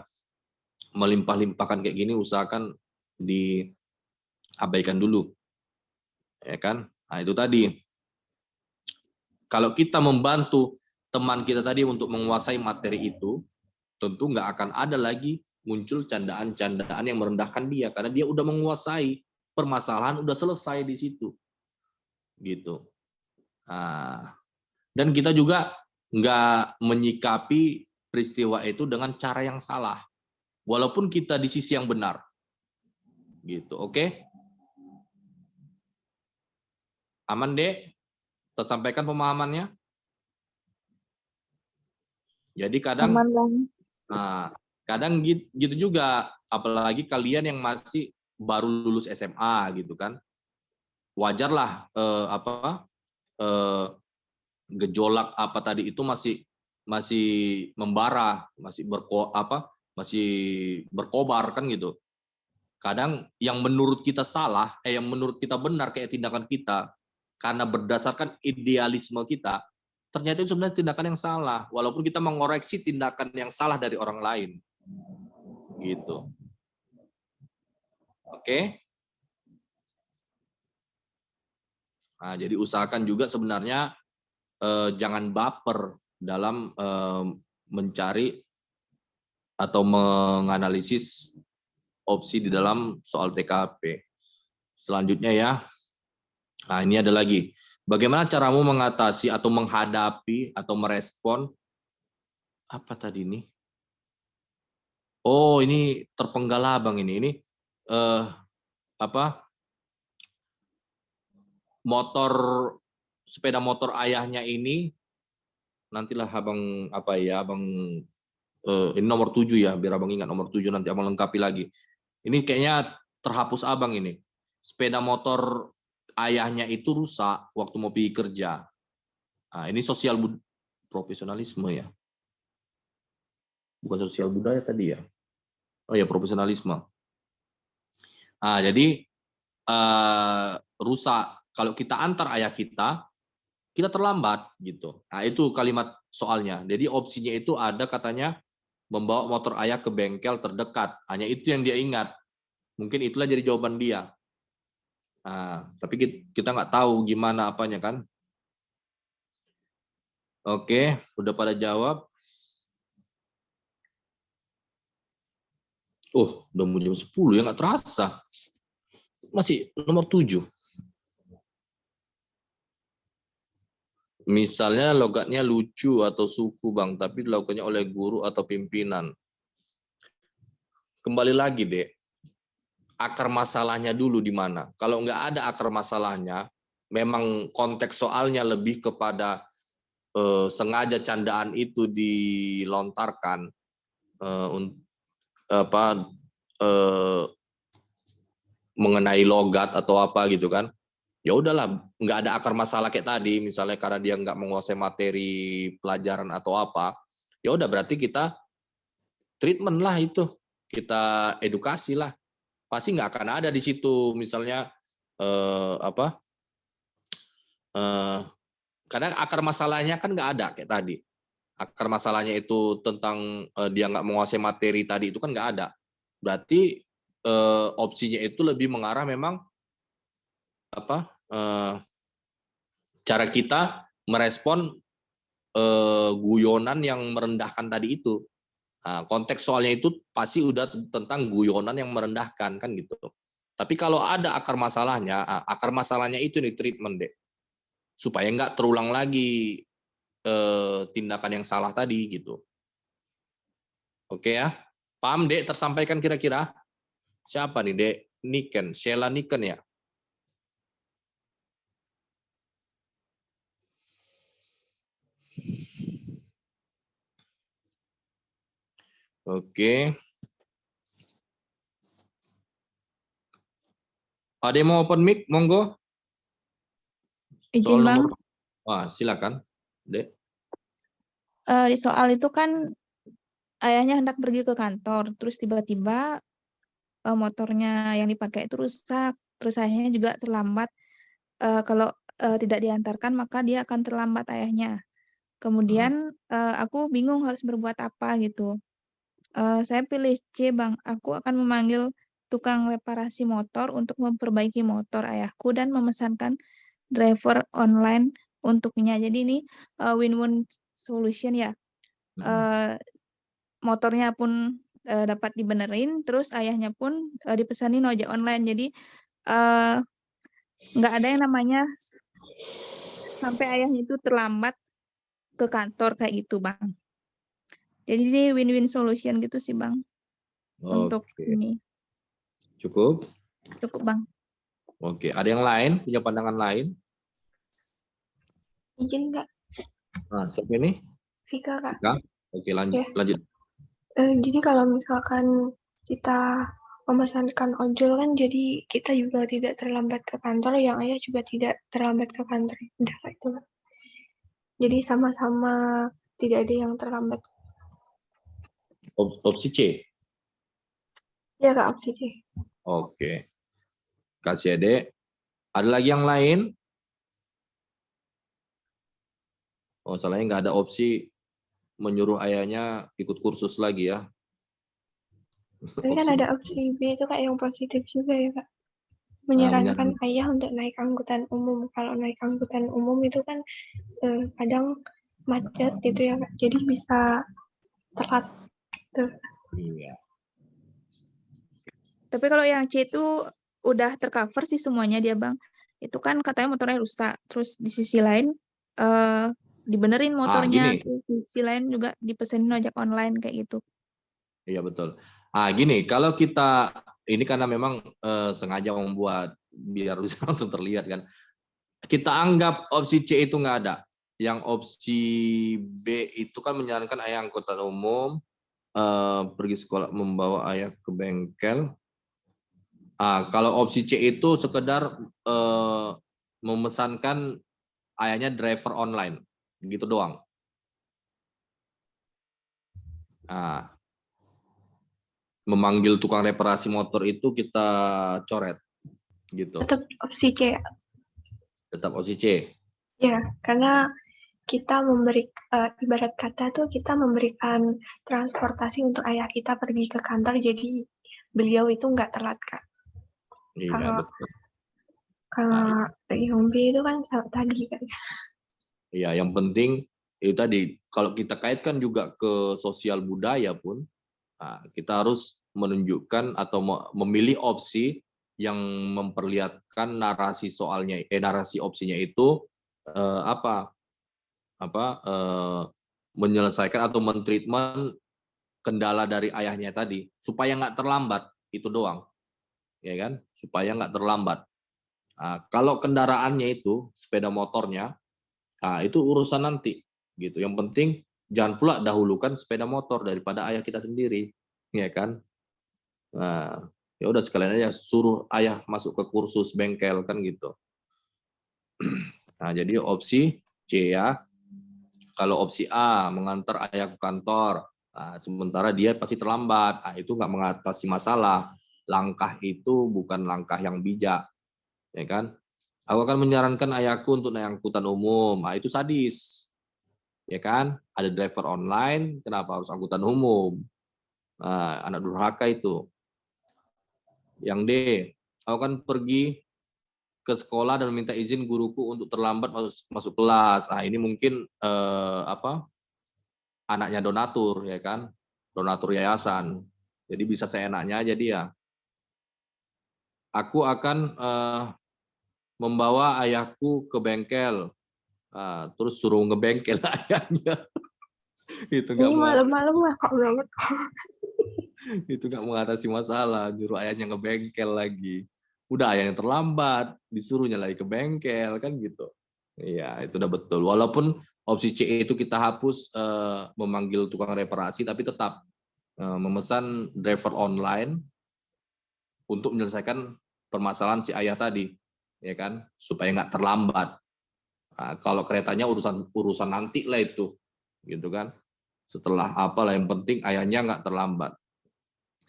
Speaker 1: melimpah-limpahkan kayak gini, usahakan diabaikan dulu. Ya kan? Nah, itu tadi. Kalau kita membantu teman kita tadi untuk menguasai materi itu, tentu nggak akan ada lagi muncul candaan-candaan yang merendahkan dia, karena dia udah menguasai, permasalahan udah selesai di situ. Gitu. Dan kita juga nggak menyikapi peristiwa itu dengan cara yang salah, walaupun kita di sisi yang benar. Gitu, oke? Aman, Dek? Tersampaikan pemahamannya? Jadi kadang
Speaker 4: Aman, Bang.
Speaker 1: Kadang gitu juga, apalagi kalian yang masih baru lulus SMA gitu kan. Wajarlah gejolak apa tadi itu masih membara, masih berkobar kan gitu. Kadang yang menurut kita salah, yang menurut kita benar kayak tindakan kita, karena berdasarkan idealisme kita, ternyata itu sebenarnya tindakan yang salah, walaupun kita mengoreksi tindakan yang salah dari orang lain. Gitu. Oke. Nah, jadi usahakan juga sebenarnya jangan baper dalam mencari atau menganalisis opsi di dalam soal TKP. Selanjutnya ya. Nah, ini ada lagi. Bagaimana caramu mengatasi atau menghadapi atau merespon apa tadi ini? Oh, ini terpenggal abang ini. Ini sepeda motor ayahnya ini, nantilah abang ini nomor 7 ya, biar abang ingat nomor 7, nanti abang lengkapi lagi. Ini kayaknya terhapus abang ini. Sepeda motor ayahnya itu rusak waktu mau pergi kerja. Nah, ini sosial profesionalisme ya. Bukan sosial budaya tadi ya. Oh ya, profesionalisme. Nah, jadi rusak. Kalau kita antar ayah kita terlambat gitu. Nah, itu kalimat soalnya. Jadi opsinya itu ada katanya membawa motor ayah ke bengkel terdekat. Hanya itu yang dia ingat. Mungkin itulah jadi jawaban dia. Nah, tapi kita nggak tahu gimana apanya kan. Oke, udah pada jawab. Oh, udah mau jam 10 ya, nggak terasa. Masih nomor 7. Misalnya logatnya lucu atau suku bang, tapi dilakukannya oleh guru atau pimpinan. Kembali lagi deh, akar masalahnya dulu di mana. Kalau nggak ada akar masalahnya, memang konteks soalnya lebih kepada sengaja candaan itu dilontarkan mengenai logat atau apa gitu kan. Ya udahlah, nggak ada akar masalah kayak tadi, misalnya karena dia nggak menguasai materi pelajaran atau apa, ya udah berarti kita treatment lah itu, kita edukasi lah, pasti nggak akan ada di situ misalnya Karena akar masalahnya kan nggak ada kayak tadi. Akar masalahnya itu tentang dia nggak menguasai materi tadi itu kan nggak ada. Berarti opsinya itu lebih mengarah memang apa cara kita merespon guyonan yang merendahkan tadi itu. Nah, konteks soalnya itu pasti udah tentang guyonan yang merendahkan kan gitu. Tapi kalau ada akar masalahnya itu nih treatment deh, supaya nggak terulang lagi tindakan yang salah tadi gitu. Oke ya, paham Dek? Tersampaikan kira-kira? Siapa nih Dek? Niken, Sheila Niken ya? Oke. Ada yang mau open mic? Monggo.
Speaker 5: Izin Bang,
Speaker 1: Wah, silakan, Dek.
Speaker 5: di soal itu kan ayahnya hendak pergi ke kantor, terus tiba-tiba motornya yang dipakai itu rusak, terus ayahnya juga terlambat. Kalau tidak diantarkan maka dia akan terlambat ayahnya. Kemudian aku bingung harus berbuat apa gitu. Saya pilih C Bang, aku akan memanggil tukang reparasi motor untuk memperbaiki motor ayahku dan memesankan driver online untuknya. Jadi ini win-win solution ya. Motornya pun dapat dibenerin, terus ayahnya pun dipesanin ojek online. Jadi nggak ada yang namanya sampai ayahnya itu terlambat ke kantor kayak gitu Bang. Jadi ini win-win solution gitu sih Bang. Untuk
Speaker 1: Oke.
Speaker 5: ini.
Speaker 1: Cukup?
Speaker 5: Cukup Bang.
Speaker 1: Oke, ada yang lain? Punya pandangan lain?
Speaker 3: Izin nggak,
Speaker 1: Nah, siapa ini?
Speaker 3: Vika Kak?
Speaker 1: Vika? Oke, lanjut.
Speaker 3: Ya.
Speaker 1: Lanjut.
Speaker 3: Jadi kalau misalkan kita memesankan ojol kan jadi kita juga tidak terlambat ke kantor, yang ayah juga tidak terlambat ke kantor. Udah kayak itu. Jadi sama-sama tidak ada yang terlambat.
Speaker 1: Opsi C.
Speaker 3: Ya Kak, opsi C.
Speaker 1: Oke. Kasih ya, Dek. Ada lagi yang lain? Oh, salahnya nggak ada opsi menyuruh ayahnya ikut kursus lagi ya.
Speaker 3: Tapi kan
Speaker 1: Opsi
Speaker 3: ada opsi B itu Kak yang positif juga ya Kak. Menyarankan ayah untuk naik angkutan umum. Kalau naik angkutan umum itu kan kadang macet gitu ya Kak. Jadi bisa telat gitu.
Speaker 1: Iya.
Speaker 5: Tapi kalau yang C itu udah tercover sih semuanya dia Bang. Itu kan katanya motornya rusak. Terus di sisi lain dibenerin motornya.
Speaker 1: Gini.
Speaker 5: Terus di sisi lain juga dipesenin ojek online kayak gitu.
Speaker 1: Iya betul. Gini, kalau kita ini karena memang sengaja membuat biar bisa langsung terlihat kan. Kita anggap opsi C itu nggak ada. Yang opsi B itu kan menyarankan ayah angkutan umum pergi sekolah membawa ayah ke bengkel. Kalau opsi C itu sekedar memesankan ayahnya driver online, gitu doang. Memanggil tukang reparasi motor itu kita coret, gitu.
Speaker 3: Tetap opsi C.
Speaker 1: Tetap opsi C.
Speaker 3: Ya, karena kita ibarat kata tuh kita memberikan transportasi untuk ayah kita pergi ke kantor, jadi beliau itu nggak telat Kak.
Speaker 1: Iya, betul.
Speaker 3: Kalau yang B itu kan tadi kan.
Speaker 1: Iya, yang penting itu tadi kalau kita kaitkan juga ke sosial budaya pun, kita harus menunjukkan atau memilih opsi yang memperlihatkan narasi soalnya, narasi opsinya itu menyelesaikan atau mentreatment kendala dari ayahnya tadi supaya nggak terlambat, itu doang, ya kan? Supaya nggak terlambat. Kalau kendaraannya itu sepeda motornya, itu urusan nanti, gitu. Yang penting jangan pula dahulukan sepeda motor daripada ayah kita sendiri, ya kan? Nah, ya udah sekalian aja suruh ayah masuk ke kursus bengkel kan gitu. Nah, jadi opsi C ya. Kalau opsi A mengantar ayah ke kantor, sementara dia pasti terlambat, itu nggak mengatasi masalah. Langkah itu bukan langkah yang bijak, ya kan? Aku akan menyarankan ayahku untuk naik angkutan umum. Nah, itu sadis. Ya kan? Ada driver online, kenapa harus angkutan umum? Nah, anak durhaka itu. Yang D, aku kan pergi ke sekolah dan minta izin guruku untuk terlambat masuk kelas. Nah, ini mungkin anaknya donatur, ya kan? Donatur yayasan. Jadi bisa seenaknya aja dia. Aku akan membawa ayahku ke bengkel, terus suruh ngebengkel ayahnya. Itu nggak
Speaker 3: Ini malam-malam ngakak banget.
Speaker 1: itu nggak mengatasi masalah, nyuruh ayahnya ngebengkel lagi. Udah ayahnya terlambat, disuruhnya lagi ke bengkel, kan gitu. Iya, itu udah betul. Walaupun opsi C itu kita hapus memanggil tukang reparasi, tapi tetap memesan driver online untuk menyelesaikan permasalahan si ayah tadi, ya kan, supaya nggak terlambat. Nah, kalau keretanya urusan nanti lah itu, gitu kan. Setelah apalah yang penting ayahnya nggak terlambat.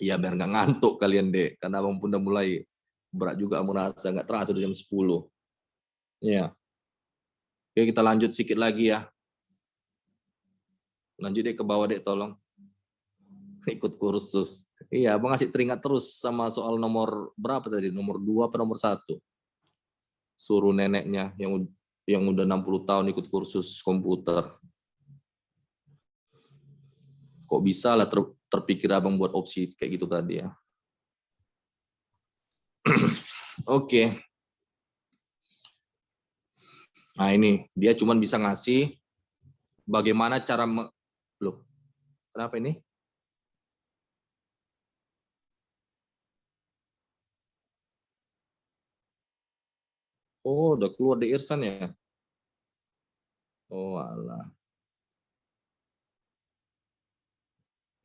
Speaker 1: Iya, biar nggak ngantuk kalian deh, karena abang pun udah mulai berat juga merasa, nggak terasa udah jam 10. Iya. Oke, kita lanjut sedikit lagi ya. Lanjut deh ke bawah deh, tolong. Ikut kursus. Iya, abang ngasih teringat terus sama soal nomor berapa tadi? Nomor 2 apa nomor 1? Suruh neneknya yang udah 60 tahun ikut kursus komputer. Kok bisa lah terpikir abang buat opsi kayak gitu tadi ya. Oke. Nah ini, dia cuma bisa ngasih bagaimana cara loh, kenapa ini? Oh, udah keluar di Irsan ya? Oh alah.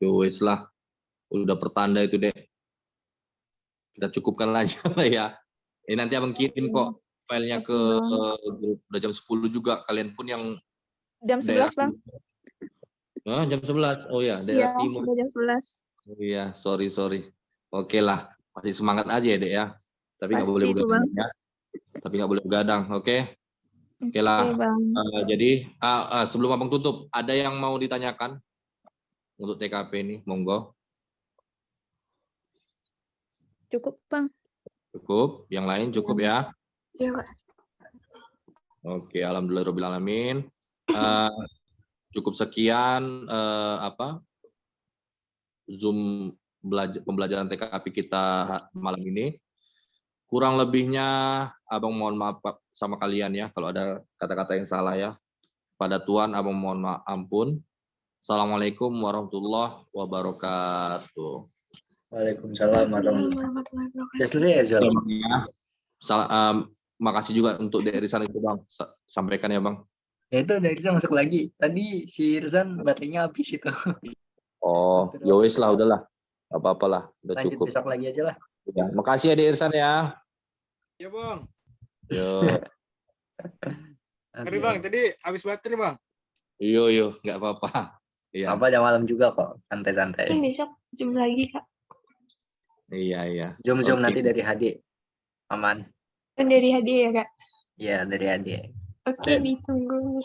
Speaker 1: Wes lah, udah pertanda itu deh. Kita cukupkan aja lah ya. Ini nanti abang kirim kok filenya ke grup. Udah jam 10 juga. Kalian pun yang
Speaker 5: Jam 11, Bang.
Speaker 1: Jam 11. Oh ya, daerah
Speaker 5: Iya,
Speaker 1: timur.
Speaker 5: udah jam 11.
Speaker 1: Oh iya, sorry. Oke lah, masih semangat aja ya, Dek ya. Tapi nggak boleh
Speaker 5: Pasti itu,
Speaker 1: begadang
Speaker 5: Bang.
Speaker 1: ya. Tapi nggak boleh begadang, oke? Oke lah.
Speaker 5: Oke, Bang.
Speaker 1: Jadi sebelum abang tutup, ada yang mau ditanyakan untuk TKP ini? Monggo.
Speaker 5: Cukup, Bang.
Speaker 1: Cukup. Yang lain cukup ya?
Speaker 3: Iya, Kak.
Speaker 1: Oke, alhamdulillahirobbilalamin. Cukup sekian Zoom pembelajaran TKP kita malam ini. Kurang lebihnya abang mohon maaf sama kalian ya kalau ada kata-kata yang salah ya. Pada Tuhan abang mohon maaf ampun. Assalamualaikum warahmatullahi wabarakatuh.
Speaker 7: Waalaikumsalam warahmatullahi
Speaker 3: Warahmatullahi
Speaker 7: wabarakatuh.
Speaker 3: wabarakatuh.
Speaker 7: Selesai ya, Zal?
Speaker 1: Makasih juga untuk dari Rizan itu Bang. Sampaikan ya Bang.
Speaker 7: Ya itu dari Rizan masuk lagi. Tadi si Rizan baterainya habis itu.
Speaker 1: Oh, yowes lah udahlah. Apa-apa lah, udah
Speaker 7: Lanjut
Speaker 1: cukup.
Speaker 7: besok lagi aja lah.
Speaker 1: Ya, makasih ya Dek Irsan ya.
Speaker 8: Ya Bang.
Speaker 1: Yo.
Speaker 8: Sorry Bang, tadi habis baterai Bang.
Speaker 1: Yo, nggak apa-apa. Iya.
Speaker 7: Apa jam malam juga kok, santai-santai.
Speaker 3: Kan besok Zoom lagi, Kak.
Speaker 1: Iya.
Speaker 7: Zoom
Speaker 1: Oke.
Speaker 7: nanti dari HD. Aman.
Speaker 3: Kan dari hadiah ya, Kak?
Speaker 7: Iya, dari HD.
Speaker 3: Oke, ditunggu.